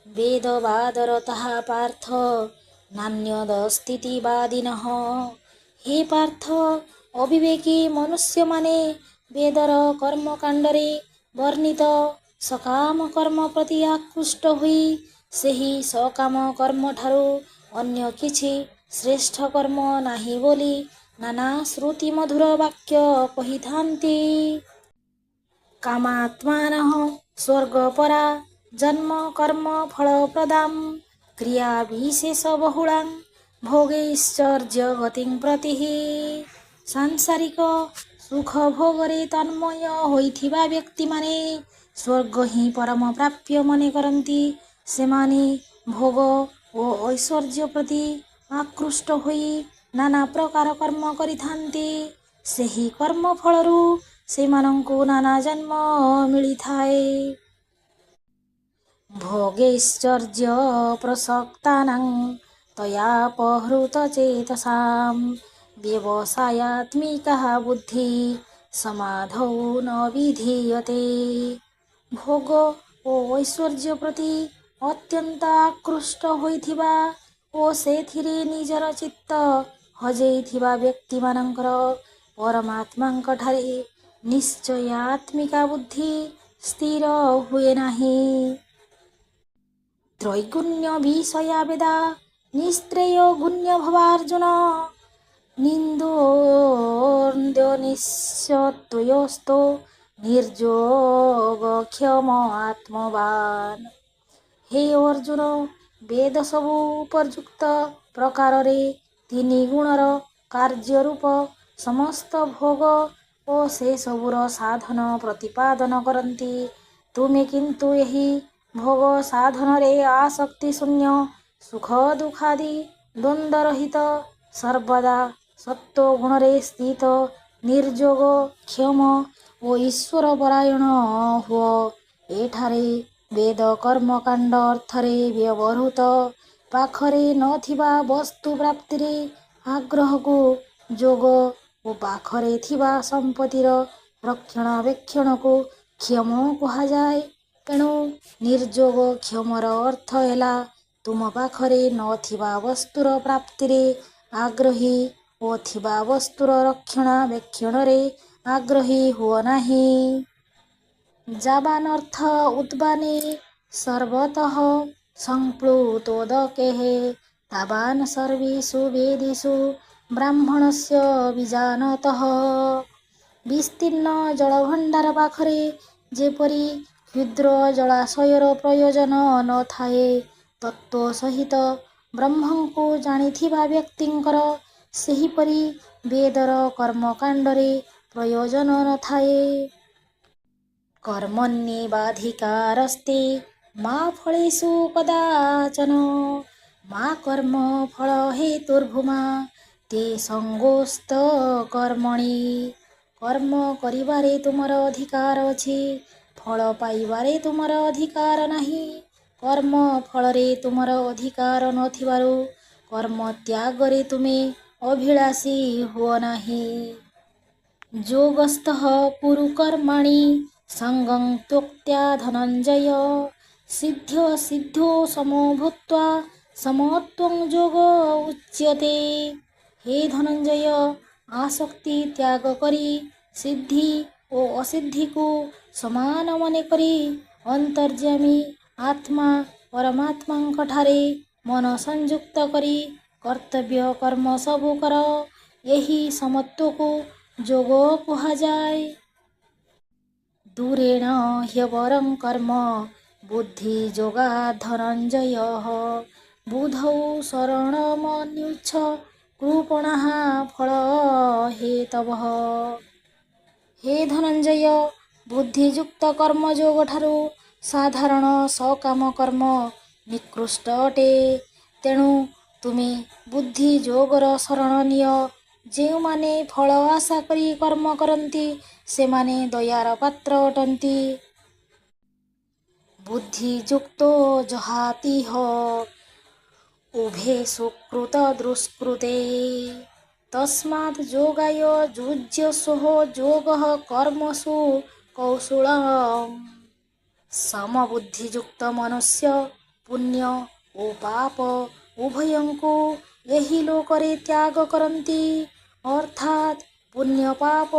ବେଦବାଦରତାଃ ପାର୍ଥ ନାନ୍ୟଦସ୍ତିତି ବାଦିନଃ। ହେ ପାର୍ଥ, ଅବିବେକୀ ମନୁଷ୍ୟମାନେ ବେଦର କର୍ମକାଣ୍ଡରେ ବର୍ଣ୍ଣିତ ସକାମ କର୍ମ ପ୍ରତି ଆକୃଷ୍ଟ ହୋଇ ସେହି ସକାମ କର୍ମଠାରୁ ଅନ୍ୟ କିଛି ଶ୍ରେଷ୍ଠ କର୍ମ ନାହିଁ ବୋଲି ନାନା ଶ୍ରୁତି ମଧୁର ବାକ୍ୟ କହିଥାନ୍ତି। କାମାତ୍ମାନଃ ସ୍ୱର୍ଗପରା ଜନ୍ମ କର୍ମ ଫଳପ୍ରଦାଂ କ୍ରିୟା ବିଶେଷ ବହୁଳାଂ ଭୋଗୈଶ୍ଚର୍ଯ୍ୟ ଗତିଂ ପ୍ରତି। ସାଂସାରିକ ସୁଖ ଭୋଗରେ ତନ୍ମୟ ହୋଇଥିବା ବ୍ୟକ୍ତିମାନେ ସ୍ୱର୍ଗ ହିଁ ପରମ ପ୍ରାପ୍ୟ ମନେ କରନ୍ତି। ସେମାନେ ଭୋଗ ଓ ଐଶ୍ୱର୍ଯ୍ୟ ପ୍ରତି ଆକୃଷ୍ଟ ହୋଇ ନାନା ପ୍ରକାର କର୍ମ କରିଥାନ୍ତି। ସେହି କର୍ମ ଫଳରୁ ସେମାନଙ୍କୁ ନାନା ଜନ୍ମ ମିଳିଥାଏ। ଭୋଗୈଶ୍ଚର୍ଯ୍ୟ ପ୍ରସକ୍ତାନାଂ ତୟାପହୃତ ଚେତସାଂ ବ୍ୟବସାୟାତ୍ମିକା ବୁଦ୍ଧି ସମାଧୌ ନ ବିଧୀୟତେ। ଭୋଗ ଓ ଐଶ୍ୱର୍ଯ୍ୟ ପ୍ରତି ଅତ୍ୟନ୍ତ ଆକୃଷ୍ଟ ହୋଇଥିବା ଓ ସେଥିରେ ନିଜର ଚିତ୍ତ ହଜେଇଥିବା ବ୍ୟକ୍ତିମାନଙ୍କର ପରମାତ୍ମାଙ୍କଠାରେ ନିଶ୍ଚୟାତ୍ମିକା ବୁଦ୍ଧି ସ୍ଥିର ହୁଏ ନାହିଁ। ତ୍ରୈଗୁଣ୍ୟ ବିଷୟା ବେଦା ନିସ୍ତ୍ରେୟ ଗୁଣ୍ୟ ଭବାର୍ଜୁନ ନିନ୍ଦୋର୍ଦ୍ୟନିଶ୍ଚତ୍ୱୟସ୍ତୋ ନିର୍ଯୋଗକ୍ଷମ ଆତ୍ମବାନ୍। ହେ ଅର୍ଜୁନ, ବେଦ ସବୁ ଉପଯୁକ୍ତ ପ୍ରକାରରେ ତିନି ଗୁଣର କାର୍ଯ୍ୟରୂପ ସମସ୍ତ ଭୋଗ ଓ ସେସବୁର ସାଧନ ପ୍ରତିପାଦନ କରନ୍ତି। ତୁମେ କିନ୍ତୁ ଏହି ଭୋଗ ସାଧନରେ ଆସକ୍ତି ଶୂନ୍ୟ, ସୁଖ ଦୁଃଖାଦି ଦ୍ୱନ୍ଦ୍ୱରହିତ, ସର୍ବଦା ସତ୍ତ୍ୱଗୁଣରେ ସ୍ଥିତ, ନିର୍ଯୋଗ କ୍ଷମ ଓ ଈଶ୍ୱରପରାୟଣ ହୁଅ। ଏଠାରେ ବେଦ କର୍ମକାଣ୍ଡ ଅର୍ଥରେ ବ୍ୟବହୃତ ପାଖରେ ନଥିବା ବସ୍ତୁ ପ୍ରାପ୍ତିରେ ଆଗ୍ରହକୁ ଯୋଗ ଓ ପାଖରେ ଥିବା ସମ୍ପତ୍ତିର ରକ୍ଷଣାବେକ୍ଷଣକୁ କ୍ଷମ କୁହାଯାଏ। ଏଣୁ ନିର୍ଯୋଗ କ୍ଷମର ଅର୍ଥ ହେଲା ତୁମ ପାଖରେ ନଥିବା ବସ୍ତୁର ପ୍ରାପ୍ତିରେ ଆଗ୍ରହୀ ଓ ଥିବା ବସ୍ତୁର ରକ୍ଷଣାବେକ୍ଷଣରେ ଆଗ୍ରହୀ ହୁଅ ନାହିଁ। ଯାବାନ୍ ଅର୍ଥ ଉଦ୍ବାନେ ସର୍ବତଃ ସମ୍ପ୍ଲୁତୋଦକେଃ ତାବାନ୍ ସର୍ବେଷୁ ବେଦେଷୁ ବ୍ରାହ୍ମଣସ୍ୟ ବିଜାନତଃ। ବିସ୍ତୀର୍ଣ୍ଣ ଜଳଭଣ୍ଡାର ପାଖରେ ଯେପରି କ୍ଷୁଦ୍ର ଜଳାଶୟର ପ୍ରୟୋଜନ ନଥାଏ, ତତ୍ତ୍ୱ ସହିତ ବ୍ରହ୍ମଙ୍କୁ ଜାଣିଥିବା ବ୍ୟକ୍ତିଙ୍କର ସେହିପରି ବେଦର କର୍ମକାଣ୍ଡରେ ପ୍ରୟୋଜନ ନଥାଏ। କର୍ମଣ୍ୟେବାଧିକାରସ୍ତେ ମା ଫଳେଷୁ କଦାଚନ ମା କର୍ମ ଫଳ ହେତୁର୍ଭୂମା ତେ ସଙ୍ଗୋऽସ୍ତ କର୍ମଣି। କର୍ମ କରିବାରେ ତୁମର ଅଧିକାର ଅଛି, ଫଳ ପାଇବାରେ ତୁମର ଅଧିକାର ନାହିଁ। କର୍ମ ଫଳରେ ତୁମର ଅଧିକାର ନଥିବାରୁ କର୍ମ ତ୍ୟାଗରେ ତୁମେ ଅଭିଳାଷୀ ହୁଅ ନାହିଁ। ଯୋଗସ୍ଥଃ କୁରୁ କର୍ମାଣି ସଙ୍ଗଂ ତ୍ୟକ୍ତ୍ବା ଧନଞ୍ଜୟ ସିଦ୍ଧ୍ୟସିଦ୍ଧ୍ୟौ ସମୋ ଭୂତ୍ୱା ସମତ୍ୱଂ ଯୋଗ ଉଚ୍ୟତେ। ହେ ଧନଞ୍ଜୟ, ଆସକ୍ତି ତ୍ୟାଗ କରି ସିଦ୍ଧି ଓ ଅସିଦ୍ଧିକୁ ସମାନ ମନେକରି ଅନ୍ତର୍ଯ୍ୟାମୀ ଆତ୍ମା ପରମାତ୍ମାଙ୍କଠାରେ ମନ ସଂଯୁକ୍ତ କରି କର୍ତ୍ତବ୍ୟ କର୍ମ ସବୁ କର। ଏହି ସମତ୍ୱକୁ ଯୋଗ କୁହାଯାଏ। ଦୂରେଣ ହ୍ୟବରଂ କର୍ମ ବୁଦ୍ଧିଯୋଗାତ୍ ଧନଞ୍ଜୟଃ ବୁଧୌ ଶରଣମନ୍ୱଚ୍ଛ କୃପଣାଃ ଫଳହେତବଃ। ହେ ଧନଞ୍ଜୟ, ବୁଦ୍ଧିଯୁକ୍ତ କର୍ମଯୋଗଠାରୁ ସାଧାରଣ ସକାମ କର୍ମ ନିକୃଷ୍ଟ ଅଟେ। ତେଣୁ ତୁମେ ବୁଦ୍ଧିଯୋଗର ଶରଣ ନିଅ। ଯେଉଁମାନେ ଫଳ ଆଶା କରି କର୍ମ କରନ୍ତି, ସେମାନେ ଦୟାର ପାତ୍ର ଅଟନ୍ତି। ବୁଦ୍ଧିଯୁକ୍ତୋ ଜହାତିହ उभे सुकृत दुष्कृते तस्मात् योगाय युज्यस्व योगः कर्मसु कौशलम्। समबुद्धियुक्त मनुष्य पुण्य ଓ ପାପ ଉଭୟଙ୍କୁ ଏହି ଲୋକରେ ତ୍ୟାଗ କରନ୍ତି, ଅର୍ଥାତ୍ ପୁଣ୍ୟ ପାପ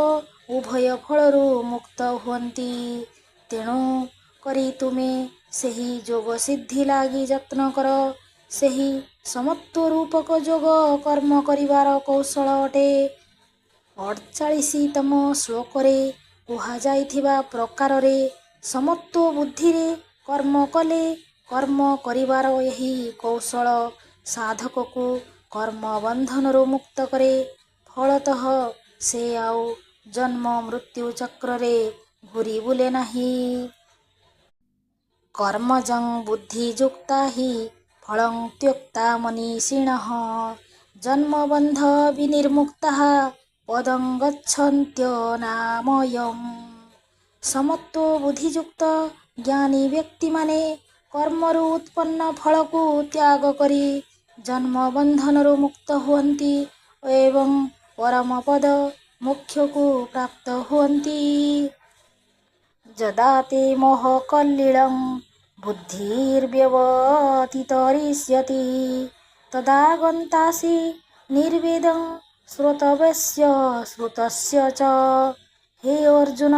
ଉଭୟ ଫଳରୁ ମୁକ୍ତ ହୁଅନ୍ତି। ତେଣୁ କରି ତୁମେ ସେହି ଯୋଗ ସିଦ୍ଧି ଲାଗି ଯତ୍ନ କର। ସେହି ସମତ୍ୱ ରୂପକ ଯୋଗ କର୍ମ କରିବାର କୌଶଳ ଅଟେ। 48ତମ ଶ୍ଲୋକରେ କୁହାଯାଇଥିବା ପ୍ରକାରରେ ସମତ୍ୱ ବୁଦ୍ଧିରେ କର୍ମ କଲେ କର୍ମ କରିବାର ଏହି କୌଶଳ ସାଧକକୁ କର୍ମ ବନ୍ଧନରୁ ମୁକ୍ତ କରେ। ଫଳତଃ ସେ ଆଉ ଜନ୍ମ ମୃତ୍ୟୁ ଚକ୍ରରେ ଘୂରି ବୁଲେ ନାହିଁ। କର୍ମଜଂ ବୁଦ୍ଧିଯୁକ୍ତା ହି ଫଳଂ ତ୍ୟକ୍ତା ମନୀଷିଣଃ ଜନ୍ମବନ୍ଧ ବିନିର୍ମୁକ୍ତାଃ ପଦଂ ଗଚ୍ଛନ୍ତ୍ୟନାମୟମ୍। ସମତ୍ୱ ବୁଦ୍ଧିଯୁକ୍ତ ଜ୍ଞାନୀ ବ୍ୟକ୍ତିମାନେ କର୍ମରୁ ଉତ୍ପନ୍ନ ଫଳକୁ ତ୍ୟାଗ କରି ଜନ୍ମ ବନ୍ଧନରୁ ମୁକ୍ତ ହୁଅନ୍ତି ଏବଂ ପରମ ପଦ ମୋକ୍ଷକୁ ପ୍ରାପ୍ତ ହୁଅନ୍ତି। ଯଦା ତେ ମୋହ କଲ୍ଲିଳଂ ବୁଦ୍ଧିର୍ବ୍ୟବତିତରିଷ୍ୟତି ତଦା ଗନ୍ତାସି ନିର୍ବେଦଂ ଶ୍ରୋତବ୍ୟସ୍ୟ ଶ୍ରୁତସ୍ୟ ଚ। ହେ ଅର୍ଜୁନ,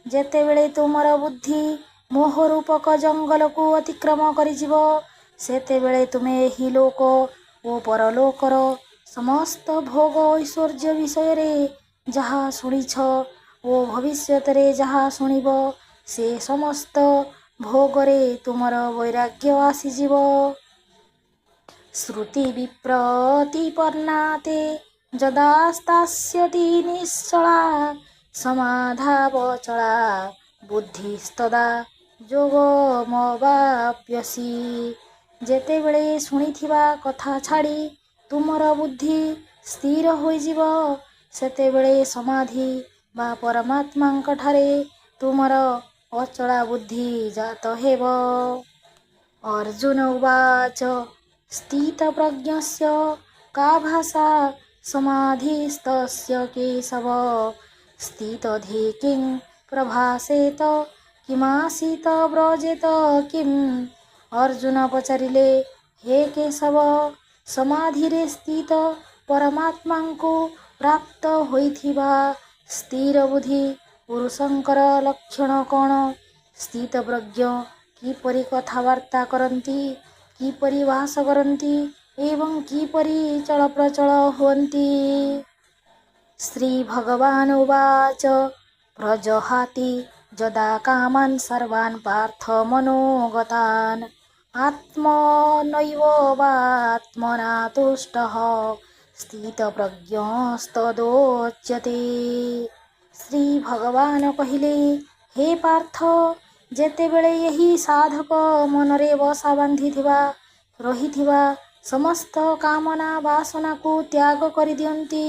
ଯେତେବେଳେ ତୁମର ବୁଦ୍ଧି ମୋହରୂପକ ଜଙ୍ଗଲକୁ ଅତିକ୍ରମ କରିଯିବ, ସେତେବେଳେ ତୁମେ ଏହି ଲୋକ ଓ ପରଲୋକର ସମସ୍ତ ଭୋଗ ଐଶ୍ୱର୍ଯ୍ୟ ବିଷୟରେ ଯାହା ଶୁଣିଛ ଓ ଭବିଷ୍ୟତରେ ଯାହା ଶୁଣିବ, ସେ ସମସ୍ତ ଭୋଗରେ ତୁମର ବୈରାଗ୍ୟ ଆସିଯିବ। ଶ୍ରୁତି ବିପ୍ରତିପନ୍ନା ତେ ଯଦା ସ୍ଥାସ୍ୟତି ନିଶ୍ଚଳା ସମାଧାବଚଳା ବୁଦ୍ଧିସ୍ତଦା ଯୋଗମବାପ୍ସ୍ୟସି। ଯେତେବେଳେ ଶୁଣିଥିବା କଥା ଛାଡ଼ି ତୁମର ବୁଦ୍ଧି ସ୍ଥିର ହୋଇଯିବ, ସେତେବେଳେ ସମାଧି ବା ପରମାତ୍ମାଙ୍କଠାରେ ତୁମର ଅଚଳା ବୁଦ୍ଧି ଜାତ ହେବ। ଅର୍ଜୁନ ଉବାଚ ସ୍ଥିତପ୍ରଜ୍ଞସ୍ୟ କା ଭାଷା ସମାଧିସ୍ଥସ୍ୟ କେଶବ ସ୍ଥିତଧି କିଂ ପ୍ରଭାସେତ କିମାସୀତ ବ୍ରଜେତ କିମ୍। ଅର୍ଜୁନ ପଚାରିଲେ, ହେ କେଶବ, ସମାଧିରେ ସ୍ଥିତ ପରମାତ୍ମାଙ୍କୁ ପ୍ରାପ୍ତ ହୋଇଥିବା ସ୍ଥିର ବୁଦ୍ଧି ପୁରୁଷଙ୍କର ଲକ୍ଷଣ କ'ଣ? ସ୍ଥିତପ୍ରଜ୍ଞ କିପରି କଥାବାର୍ତ୍ତା କରନ୍ତି, କିପରି ବାସ କରନ୍ତି ଏବଂ କିପରି ଚଳପ୍ରଚଳ ହୁଅନ୍ତି? ଶ୍ରୀ ଭଗବାନ ଉବାଚ ପ୍ରଜହାତି ଯଦା କାମାନ୍ ସର୍ବାନ୍ ପାର୍ଥ ମନୋଗତାନ୍ ଆତ୍ମନୈବାତ୍ମନା ତୁଷ୍ଟଃ ସ୍ଥିତପ୍ରଜ୍ଞସ୍ତଦୋଚ୍ୟତେ। ଶ୍ରୀ ଭଗବାନ କହିଲେ, ହେ ପାର୍ଥ, ଯେତେବେଳେ ଏହି ସାଧକ ମନରେ ବସା ବାନ୍ଧିଥିବା ରହିଥିବା ସମସ୍ତ କାମନା ବାସନାକୁ ତ୍ୟାଗ କରିଦିଅନ୍ତି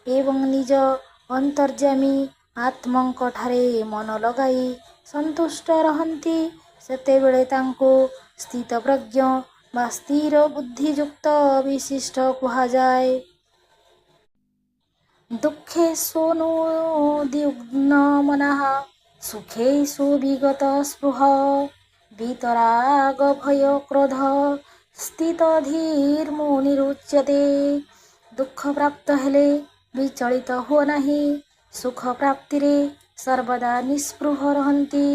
ଏବଂ ନିଜ ଅନ୍ତର୍ଯ୍ୟାମୀ ଆତ୍ମାଙ୍କଠାରେ ମନ ଲଗାଇ ସନ୍ତୁଷ୍ଟ ରହନ୍ତି, ସେତେବେଳେ ତାଙ୍କୁ ସ୍ଥିତପ୍ରଜ୍ଞ ବା ସ୍ଥିର ବୁଦ୍ଧିଯୁକ୍ତ ବିଶିଷ୍ଟ କୁହାଯାଏ। ଦୁଃଖେଷୁନୁଦ୍ବିଗ୍ନମନଃ ସୁଖେଷୁ ବିଗତ ସ୍ପୃହ ବିତରାଗ ଭୟ କ୍ରୋଧ ସ୍ଥିତଧୀର୍ମୁନିରୁଚ୍ୟତେ। ଦୁଃଖ ପ୍ରାପ୍ତ ହେଲେ ବିଚଳିତ ହୁଅ ନାହିଁ। ସୁଖ ପ୍ରାପ୍ତିରେ ସର୍ବଦା ନିସ୍ପୃହ ରହନ୍ତି।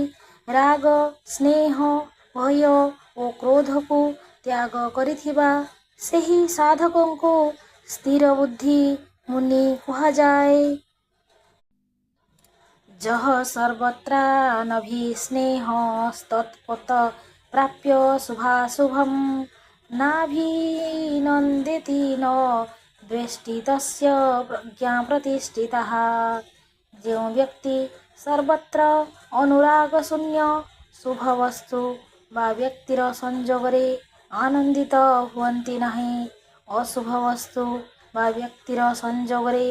ରାଗ, ସ୍ନେହ, ଭୟ ଓ କ୍ରୋଧକୁ ତ୍ୟାଗ କରିଥିବା ସେହି ସାଧକଙ୍କୁ ସ୍ଥିର ବୁଦ୍ଧି ମୁନି କୁହାଯାଏ। ଯଃ ସର୍ବତ୍ରାନଭିସ୍ନେହସ୍ତତ୍ପଥ ପ୍ରାପ୍ୟ ଶୁଭାଶୁଭଂ ନାଭିନନ୍ଦିତି ନ ଦ୍ୱେଷ୍ଟି ତସ୍ୟ ପ୍ରଜ୍ଞା ପ୍ରତିଷ୍ଠିତାଃ। ଯେଉଁ ବ୍ୟକ୍ତି ସର୍ବତ୍ର ଅନୁରାଗ ଶୂନ୍ୟ, ଶୁଭ ବସ୍ତୁ ବା ବ୍ୟକ୍ତିର ସଂଯୋଗରେ ଆନନ୍ଦିତ ହୁଅନ୍ତି ନାହିଁ, ଅଶୁଭ ବସ୍ତୁ ବା ବ୍ୟକ୍ତିର ସଂଯୋଗରେ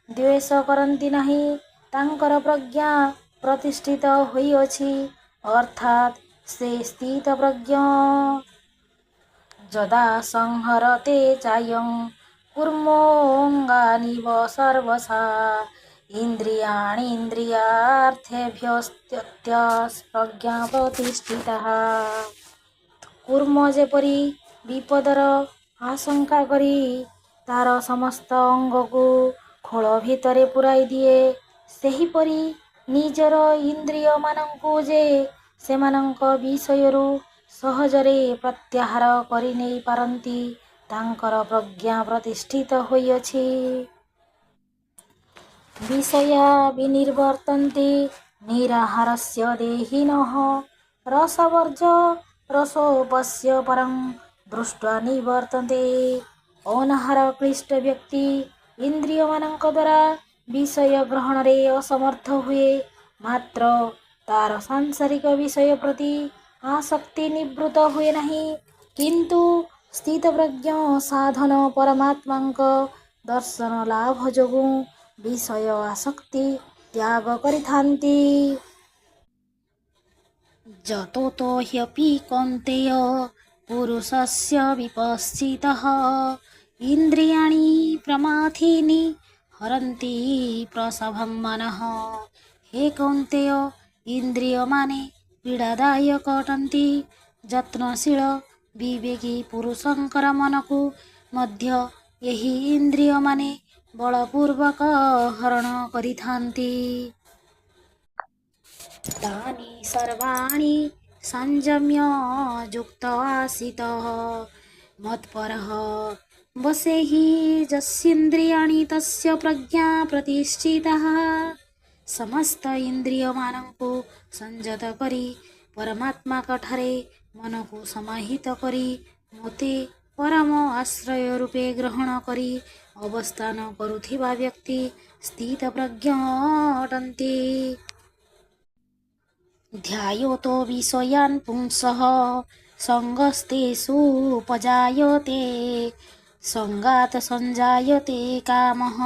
ଦ୍ୱେଷ କରନ୍ତି ନାହିଁ, ତାଙ୍କର ପ୍ରଜ୍ଞା ପ୍ରତିଷ୍ଠିତ ହୋଇଅଛି, ଅର୍ଥାତ୍ ସେ ସ୍ଥିତପ୍ରଜ୍ଞ। ଯଦା ସଂହରତେ ଚାୟଂ କୁର୍ମୋऽଙ୍ଗାନିବ ସର୍ବଶା ଇନ୍ଦ୍ରିୟାଣି ଇନ୍ଦ୍ରିୟାର୍ଥେଭ୍ୟସ୍ତ୍ୟ ପ୍ରଜ୍ଞା ପ୍ରତିଷ୍ଠିତଃ। କୁର୍ମ ଯେପରି ବିପଦର ଆଶଙ୍କା କରି ତାର ସମସ୍ତ ଅଙ୍ଗକୁ ଖୋଳ ଭିତରେ ପୂରାଇ ଦିଏ, ସେହିପରି ନିଜର ଇନ୍ଦ୍ରିୟମାନଙ୍କୁ ଯେ ସେମାନଙ୍କ ବିଷୟରୁ ସହଜରେ ପ୍ରତ୍ୟାହାର କରି ନେଇ ପାରନ୍ତି, ତାଙ୍କର ପ୍ରଜ୍ଞା ପ୍ରତିଷ୍ଠିତ ହୋଇଅଛି। ବିଷୟା ବିନିର୍ବର୍ତ୍ତନ୍ତେ ନିରାହାରସ୍ୟ ଦେହିନଃ ରସବର୍ଜ ରସୋପସ୍ୟ ପରଂ ଦୃଷ୍ଟ୍ୱା ନିବର୍ତ୍ତନ୍ତେ। ଅନାହାର କ୍ଳିଷ୍ଟ ବ୍ୟକ୍ତି ଇନ୍ଦ୍ରିୟମାନଙ୍କ ଦ୍ୱାରା ବିଷୟ ଗ୍ରହଣରେ ଅସମର୍ଥ ହୁଏ, ମାତ୍ର ତାର ସାଂସାରିକ ବିଷୟ ପ୍ରତି ଆସକ୍ତି ନିବୃତ୍ତ ହୁଏ ନାହିଁ। କିନ୍ତୁ ସ୍ଥିତପ୍ରଜ୍ଞ ସାଧନ ପରମାତ୍ମାଙ୍କ ଦର୍ଶନ ଲାଭ ଯୋଗୁଁ ବିଷୟ ଆସକ୍ତି ତ୍ୟାଗ କରିଥାନ୍ତି। ଯତୋ ହ୍ୟପି କୌନ୍ତେୟ ପୁରୁଷସ୍ୟ ବିପଶ୍ଚିତଃ ଇନ୍ଦ୍ରିୟାଣି ପ୍ରମାଥିନି ହରନ୍ତି ପ୍ରସଭଂ ମନଃ। ହେ କୌନ୍ତେୟ, ଇନ୍ଦ୍ରିୟମାନେ ପୀଡ଼ାଦାୟକ ଅଟନ୍ତି। ଯତ୍ନଶୀଳ ବିବେକୀ ପୁରୁଷଙ୍କର ମନକୁ ମଧ୍ୟ ଏହି ଇନ୍ଦ୍ରିୟମାନେ ବଳପୂର୍ବକ ହରଣ କରିଥାନ୍ତି। ତାନି ସର୍ବାଣି ସଂଯମ୍ୟ ଯୁକ୍ତ ଆସୀତଃ ମତ୍ପରଃ ବସେହି ଯସ୍ୟେନ୍ଦ୍ରିୟାଣि ତସ୍ୟ ପ୍ରଜ୍ଞା ପ୍ରତିଷ୍ଠିତଃ। ସମସ୍ତ ଇନ୍ଦ୍ରିୟମାନଙ୍କୁ ସଂଯତ କରି ପରମାତ୍ମାଙ୍କଠାରେ ମନକୁ ସମାହିତ କରି ମୋତେ ପରମ ଆଶ୍ରୟ ରୂପେ ଗ୍ରହଣ କରି ଅବସ୍ଥାନ କରୁଥିବା ବ୍ୟକ୍ତି ସ୍ଥିତପ୍ରଜ୍ଞ ଅଟନ୍ତି। ଧ୍ୟାୟୋତ ବିଷୟାନ୍ ପୁଂସଃ ସଙ୍ଗସ୍ତେଷୁପଜାୟତେ ସଙ୍ଗାତ୍ ସଞ୍ଜାୟତେ କାମଃ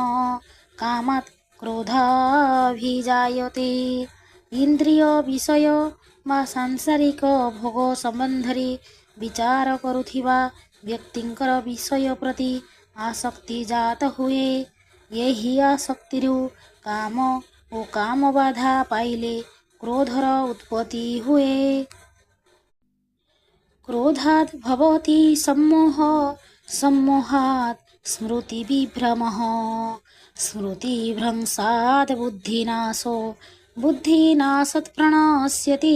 କାମାତ୍ କ୍ରୋଧୋऽଭିଜାୟତେ। ଇନ୍ଦ୍ରିୟ ବିଷୟ ବା ସାଂସାରିକ ଭୋଗ ସମ୍ବନ୍ଧରେ ବିଚାର କରୁଥିବା ବ୍ୟକ୍ତିଙ୍କର ବିଷୟ ପ୍ରତି ଆସକ୍ତି ଜାତ ହୁଏ। ଏହି ଆସକ୍ତିରୁ କାମ ଓ କାମବାଧା ପାଇଲେ କ୍ରୋଧର ଉତ୍ପତ୍ତି ହୁଏ। କ୍ରୋଧାତ୍ ଭବତି ସମ୍ମୋହ, ସମ୍ମୋହାତ୍ ସ୍ମୃତିବିଭ୍ରମଃ, ସ୍ମୃତିଭ୍ରଂଶାତ୍ ବୁଦ୍ଧିନାଶୋ, ବୁଦ୍ଧିନାଶାତ୍ ପ୍ರಣଶ୍ୟତି।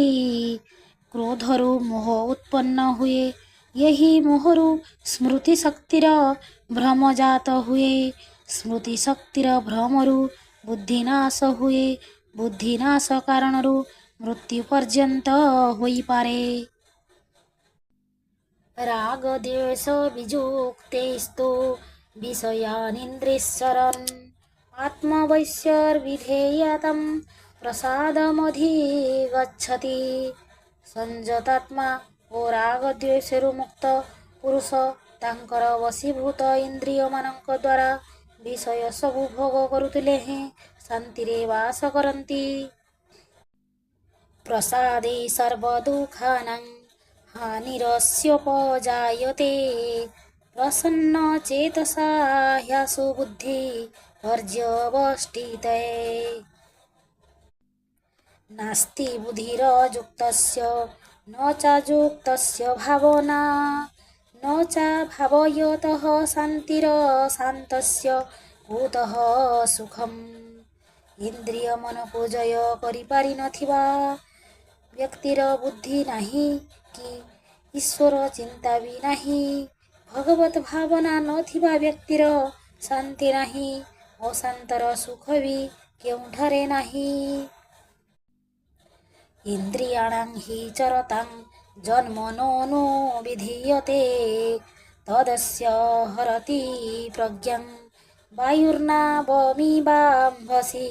କ୍ରୋଧରୁ ମୋହ ଉତ୍ପନ୍ନ ହୁଏ। ଏହି ମୋହରୁ ସ୍ମୃତିଶକ୍ତିର ଭ୍ରମ ଜାତ ହୁଏ। ସ୍ମୃତିଶକ୍ତିର ଭ୍ରମରୁ ବୁଦ୍ଧିନାଶ ହୁଏ। ବୁଦ୍ଧିନାଶ କାରଣରୁ ମୃତ୍ୟୁ ପର୍ଯ୍ୟନ୍ତ ହୋଇପାରେ। ରାଗ ଦ୍ୱେଷ ବିଯୁକ୍ତୈସ୍ତୁ ବିଷୟାନିନ୍ଦ୍ରିୟଶ୍ଚରନ୍ ଆତ୍ମବଶ୍ୟର୍ବିଧେୟତାଂ ପ୍ରସାଦମଧିଗଚ୍ଛତି। ସଂଯତାତ୍ମା ଓ ରାଗ ଦ୍ୱେଷରୁ ମୁକ୍ତ ପୁରୁଷ ତାଙ୍କର ବଶୀଭୂତ ଇନ୍ଦ୍ରିୟମାନଙ୍କ ଦ୍ୱାରା ବିଷୟ ସବୁ ଭୋଗ କରୁଥିଲେ ହେଁ ଶାନ୍ତିରେ ବାସ କରନ୍ତି। ପ୍ରସାଦେ ସର୍ବଦୁଃଖାନାଂ ହାନିରସ୍ୟୋପଜାୟତେ ପ୍ରସନ୍ନଚେତସା ହ୍ୟାସୁ ବୁଦ୍ଧି ପର୍ଯ୍ୟବଷ୍ଟିତେ। ନାସ୍ତି ବୁଦ୍ଧିରଯୁକ୍ତସ୍ୟ ନ ଚାଯୁକ୍ତସ୍ୟ ଭାବନା ନ ଚା ଭାବୟତଃ ଶାନ୍ତିରଶାନ୍ତସ୍ୟ କୁତଃ ସୁଖମ୍। ଇନ୍ଦ୍ରିୟ ମନକୁ ଜୟ କରିପାରି ନଥିବା ବ୍ୟକ୍ତିର ବୁଦ୍ଧି ନାହିଁ କି ଈଶ୍ୱର ଚିନ୍ତା ବି ନାହିଁ। ଭଗବତ ଭାବନା ନଥିବା ବ୍ୟକ୍ତିର ଶାନ୍ତି ନାହିଁ। ଅଶାନ୍ତର ସୁଖ ବି କେଉଁଠାରେ ନାହିଁ। ଇନ୍ଦ୍ରିୟାଣାଂ ହି ଚରତାଂ ଜନ୍ମନୋऽନୁବିଧୀୟତେ ତଦସ୍ୟ ହରତି ପ୍ରଜ୍ଞାଂ ବାୟୁର୍ନାବମିବାମ୍ଭସି।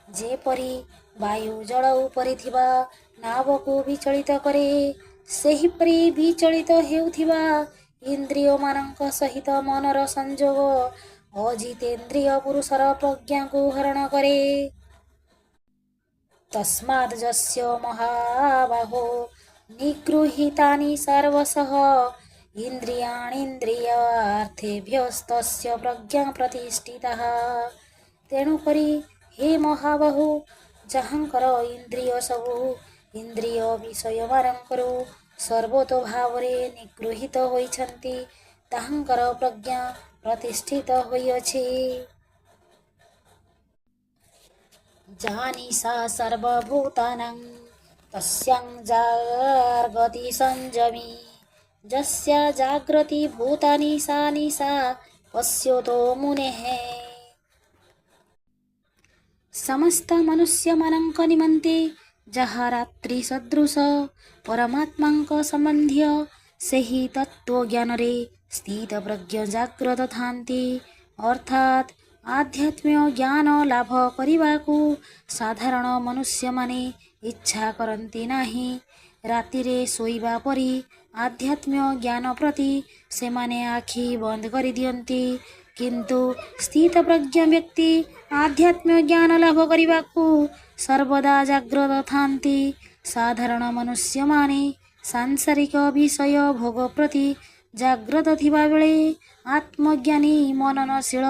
ଯେପରି ବାୟୁ ଜଳ ଉପରେ ଥିବା ନାବକୁ ବିଚଳିତ କରେ, ସେହିପରି ବିଚଳିତ ହେଉଥିବା ଇନ୍ଦ୍ରିୟମାନଙ୍କ ସହିତ ମନର ସଂଯୋଗ ଅଜିତେନ୍ଦ୍ରିୟ ପୁରୁଷର ପ୍ରଜ୍ଞାକୁ ହରଣ କରେ। ତସ୍ମାଦ୍ ଯସ୍ୟ ମହାବାହୋ ନିଗୃହୀତାନି ସର୍ବଶଃ ଇନ୍ଦ୍ରିୟାଣୀନ୍ଦ୍ରିୟାର୍ଥେଭ୍ୟସ୍ତସ୍ୟ ପ୍ରଜ୍ଞା ପ୍ରତିଷ୍ଠିତା। ତେଣୁକରି ହେ ମହାବାହୁ, ଯାହାଙ୍କର ଇନ୍ଦ୍ରିୟ ସବୁ ଇନ୍ଦ୍ରିୟ ବିଷୟମାନଙ୍କରୁ ସର୍ବତୋଭାବରେ ନିଗୃହୀତ ହୋଇଛନ୍ତି, ତାହାଙ୍କର ପ୍ରଜ୍ଞା ପ୍ରତିଷ୍ଠିତ ହୋଇଅଛି। ଜାନିଷା ସର୍ବଭୂତାନାଂ ତସ୍ୟାଂ ଜାଗର୍ତି ସଂଯମୀ ଯସ୍ୟା ଜାଗ୍ରତି ଭୂତାନି ସା ନିଶା ପଶ୍ୟତୋ ମୁନେଃ। ସମସ୍ତ ମନୁଷ୍ୟମାନଙ୍କ ନିମନ୍ତେ ଯାହା ରାତ୍ରି ସଦୃଶ ପରମାତ୍ମାଙ୍କ ସମ୍ବନ୍ଧୀୟ, ସେହି ତତ୍ତ୍ୱଜ୍ଞାନରେ ସ୍ଥିତପ୍ରଜ୍ଞ ଜାଗ୍ରତ ଥାନ୍ତି। ଅର୍ଥାତ୍ ଆଧ୍ୟାତ୍ମିକ ଜ୍ଞାନ ଲାଭ କରିବାକୁ ସାଧାରଣ ମନୁଷ୍ୟମାନେ ଇଚ୍ଛା କରନ୍ତି ନାହିଁ। ରାତିରେ ଶୋଇବା ପରି ଆଧ୍ୟାତ୍ମିକ ଜ୍ଞାନ ପ୍ରତି ସେମାନେ ଆଖି ବନ୍ଦ କରିଦିଅନ୍ତି। କିନ୍ତୁ ସ୍ଥିତପ୍ରଜ୍ଞ ବ୍ୟକ୍ତି ଆଧ୍ୟାତ୍ମିକ ଜ୍ଞାନ ଲାଭ କରିବାକୁ ସର୍ବଦା ଜାଗ୍ରତ ଥାନ୍ତି। ସାଧାରଣ ମନୁଷ୍ୟମାନେ ସାଂସାରିକ ବିଷୟ ଭୋଗ ପ୍ରତି ଜାଗ୍ରତ ଥିବାବେଳେ ଆତ୍ମଜ୍ଞାନୀ ମନନଶୀଳ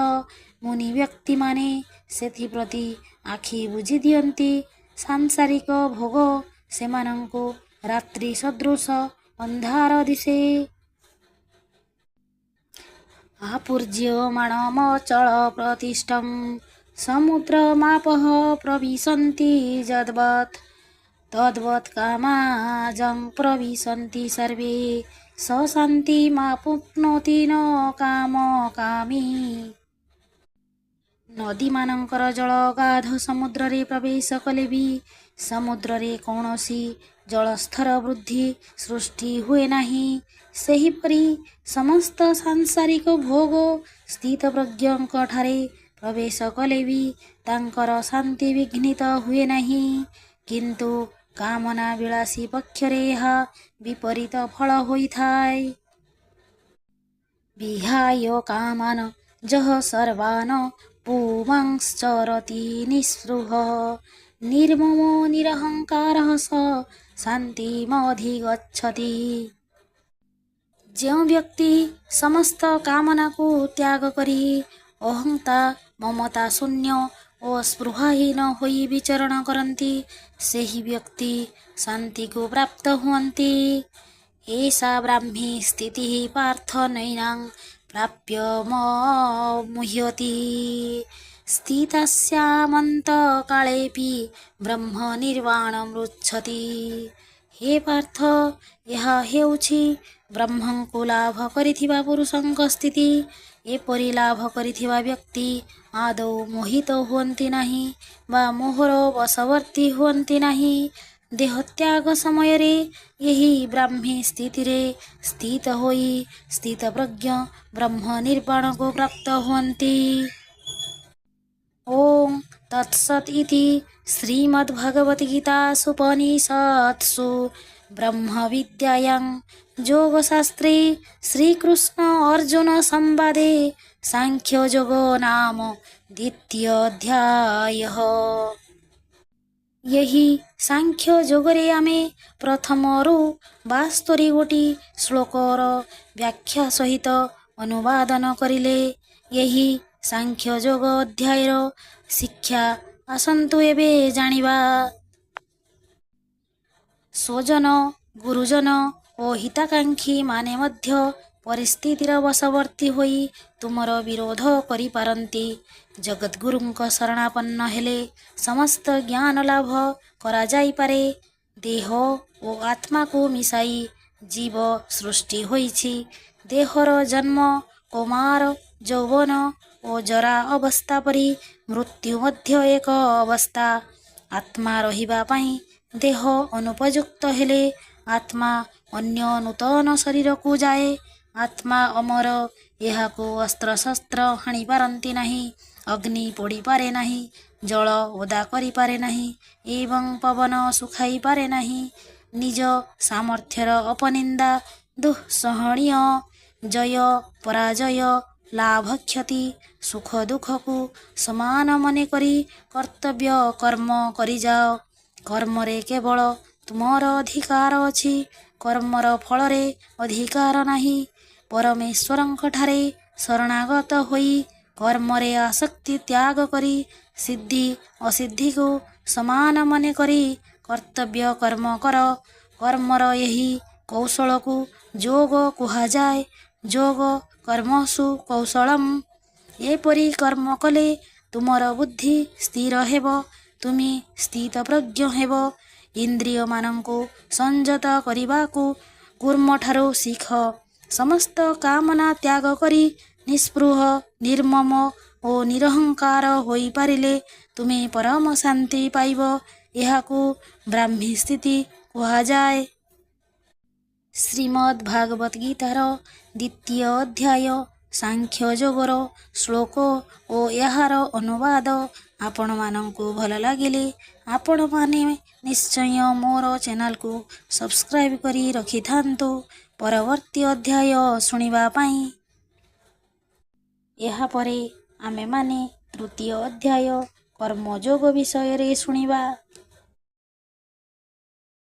ମୁନି ବ୍ୟକ୍ତିମାନେ ସେଥିପ୍ରତି ଆଖି ବୁଜି ଦିଅନ୍ତି। ସାଂସାରିକ ଭୋଗ ସେମାନଙ୍କୁ ରାତ୍ରି ସଦୃଶ ଅନ୍ଧାର ଦିଶେ। ଆପୂର୍ଯ୍ୟମାଣମଚଳ ପ୍ରତିଷ୍ଠଂ ସମୁଦ୍ରମାପଃ ପ୍ରବିଶନ୍ତି ଯଦ୍ବତ୍ ତଦ୍ବତ୍ କାମାଜଂ ପ୍ରବିଶନ୍ତି ସର୍ବେ ସ ଶାନ୍ତିମାପ୍ନୋତି ନ କାମକାମୀ। ନଦୀମାନଙ୍କର ଜଳ ଅଗାଧ ସମୁଦ୍ରରେ ପ୍ରବେଶ କଲେ ବି ସମୁଦ୍ରରେ କୌଣସି ଜଳସ୍ତର ବୃଦ୍ଧି ସୃଷ୍ଟି ହୁଏ ନାହିଁ। ସେହିପରି ସମସ୍ତ ସାଂସାରିକ ଭୋଗ ସ୍ଥିତପ୍ରଜ୍ଞଙ୍କ ଠାରେ ପ୍ରବେଶ କଲେ ବି ତାଙ୍କର ଶାନ୍ତି ବିଘ୍ନିତ ହୁଏ ନାହିଁ। କିନ୍ତୁ କାମନା ବିଳାସୀ ପକ୍ଷରେ ଏହା ବିପରୀତ ଫଳ ହୋଇଥାଏ। ବିହାୟ କାମାନ ଯଃ ସର୍ବାନ ପୁଂଶ୍ଚରତି ନିଃସ୍ପୃହଃ ନିର୍ମମୋ ନିରହଙ୍କାରଃ ସ ଶାନ୍ତିମଧିଗଚ୍ଛତି। ଯେଉଁ ବ୍ୟକ୍ତି ସମସ୍ତ କାମନାକୁ ତ୍ୟାଗ କରି ଅହଂତା ମମତା ଶୂନ୍ୟ ଓ ସ୍ପୃହାହୀନ ହୋଇ ବିଚରଣ କରନ୍ତି, ସେହି ବ୍ୟକ୍ତି ଶାନ୍ତିକୁ ପ୍ରାପ୍ତ ହୁଅନ୍ତି। ଏଷା ବ୍ରାହ୍ମୀ ସ୍ଥିତିଃ ପାର୍ଥ ନୈନାଂ ପ୍ରାପ୍ୟମମୁହ୍ୟତି ସ୍ଥିତସ୍ୟାମନ୍ତକାଳେପି ବ୍ରହ୍ମ ନିର୍ବାଣମୃଚ୍ଛତି। ହେ ପାର୍ଥ, ଏହା ହେଉଛି ବ୍ରହ୍ମଙ୍କୁ ଲାଭ କରିଥିବା ପୁରୁଷଙ୍କ ସ୍ଥିତି। ଏପରି ଲାଭ କରିଥିବା ବ୍ୟକ୍ତି ଆଦୌ ମୋହିତ ହୁଅନ୍ତି ନାହିଁ ବା ମୋହର ବଶବର୍ତ୍ତୀ ହୁଅନ୍ତି ନାହିଁ। ଦେହତ୍ୟାଗ ସମୟରେ ଏହି ବ୍ରାହ୍ମୀ ସ୍ଥିତିରେ ସ୍ଥିତ ହୋଇ ସ୍ଥିତପ୍ରଜ୍ଞ ବ୍ରହ୍ମ ନିର୍ବାଣକୁ ପ୍ରାପ୍ତ ହୁଅନ୍ତି। ଓଂ ତତ୍ସତ୍ ଇତି ଶ୍ରୀମଦ୍ଭଗବଦ୍ଗୀତାସୂପନିଷତ୍ସୁ ବ୍ରହ୍ମବିଦ୍ୟାୟାଂ ଯୋଗଶାସ୍ତ୍ରେ ଶ୍ରୀକୃଷ୍ଣ ଅର୍ଜୁନ ସଂବାଦେ ସାଂଖ୍ୟଯୋଗୋ ନାମ ଦ୍ୱିତୀୟୋଧ୍ୟାୟଃ। ଏହି ସାଂଖ୍ୟ ଯୋଗରେ ଆମେ ପ୍ରଥମରୁ 72 ଶ୍ଲୋକର ବ୍ୟାଖ୍ୟା ସହିତ ଅନୁବାଦନ କରିଲେ। ଏହି ସାଂଖ୍ୟ ଯୋଗ ଅଧ୍ୟାୟର ଶିକ୍ଷା ଆସନ୍ତୁ ଏବେ ଜାଣିବା। ସ୍ୱଜନ, ଗୁରୁଜନ ଓ ହିତାକାଂକ୍ଷୀମାନେ ମଧ୍ୟ ପରିସ୍ଥିତିର ବଶବର୍ତ୍ତୀ ହୋଇ ତୁମର ବିରୋଧ କରିପାରନ୍ତି। ଜଗଦ୍ଗୁରୁଙ୍କ ଶରଣାପନ୍ନ ହେଲେ ସମସ୍ତ ଜ୍ଞାନ ଲାଭ କରାଯାଇପାରେ। ଦେହ ଓ ଆତ୍ମାକୁ ମିଶାଇ ଜୀବ ସୃଷ୍ଟି ହୋଇଛି। ଦେହର ଜନ୍ମ, କୌମାର, ଯୌବନ ଓ ଜରା ଅବସ୍ଥା ପରି ମୃତ୍ୟୁ ମଧ୍ୟ ଏକ ଅବସ୍ଥା। ଆତ୍ମା ରହିବା ପାଇଁ ଦେହ ଅନୁପଯୁକ୍ତ ହେଲେ ଆତ୍ମା ଅନ୍ୟ ନୂତନ ଶରୀରକୁ ଯାଏ। ଆତ୍ମା ଅମର, ଏହାକୁ ଅସ୍ତ୍ରଶସ୍ତ୍ର ହାଣିପାରନ୍ତି ନାହିଁ, ଅଗ୍ନି ପୋଡ଼ିପାରେ ନାହିଁ, ଜଳ ଓଦା କରିପାରେ ନାହିଁ ଏବଂ ପବନ ଶୁଖାଇ ପାରେ ନାହିଁ। ନିଜ ସାମର୍ଥ୍ୟର ଅପନିନ୍ଦା ଦୁଃସହଣୀୟ। ଜୟ ପରାଜୟ, ଲାଭ କ୍ଷତି, ସୁଖ ଦୁଃଖକୁ ସମାନ ମନେକରି କର୍ତ୍ତବ୍ୟ କର୍ମ କରିଯାଅ। କର୍ମରେ କେବଳ ତୁମର ଅଧିକାର ଅଛି, କର୍ମର ଫଳରେ ଅଧିକାର ନାହିଁ। ପରମେଶ୍ୱରଙ୍କଠାରେ ଶରଣାଗତ ହୋଇ କର୍ମରେ ଆସକ୍ତି ତ୍ୟାଗ କରି ସିଦ୍ଧି ଅସିଦ୍ଧିକୁ ସମାନ ମନେ କରି କର୍ତ୍ତବ୍ୟ କର୍ମ କର। କର୍ମର ଏହି କୌଶଳକୁ ଯୋଗ କୁହାଯାଏ। ଯୋଗ କର୍ମସୁ କୌଶଳମ୍। ଏପରି କର୍ମ କଲେ ତୁମର ବୁଦ୍ଧି ସ୍ଥିର ହେବ, ତୁମେ ସ୍ଥିତପ୍ରଜ୍ଞ ହେବ। ଇନ୍ଦ୍ରିୟମାନଙ୍କୁ ସଂଯତ କରିବାକୁ କୁର୍ମଠାରୁ ଶିଖ। ସମସ୍ତ କାମନା ତ୍ୟାଗ କରି ନିସ୍ପୃହ ନିର୍ମମ ଓ ନିରହଙ୍କାର ହୋଇପାରିଲେ ତୁମେ ପରମ ଶାନ୍ତି ପାଇବ। ଏହାକୁ ବ୍ରାହ୍ମୀ ସ୍ଥିତି କୁହାଯାଏ। ଶ୍ରୀମଦ୍ ଭାଗବତ ଗୀତାର ଦ୍ୱିତୀୟ ଅଧ୍ୟାୟ ସାଂଖ୍ୟ ଯୋଗର ଶ୍ଳୋକ ଓ ଏହାର ଅନୁବାଦ ଆପଣମାନଙ୍କୁ ଭଲ ଲାଗିଲେ ଆପଣମାନେ ନିଶ୍ଚୟ ମୋର ଚ୍ୟାନେଲକୁ ସବସ୍କ୍ରାଇବ୍ କରି ରଖିଥାନ୍ତୁ ପରବର୍ତ୍ତୀ ଅଧ୍ୟାୟ ଶୁଣିବା ପାଇଁ। ଏହାପରେ ଆମେମାନେ ତୃତୀୟ ଅଧ୍ୟାୟ କର୍ମଯୋଗ ବିଷୟରେ ଶୁଣିବା।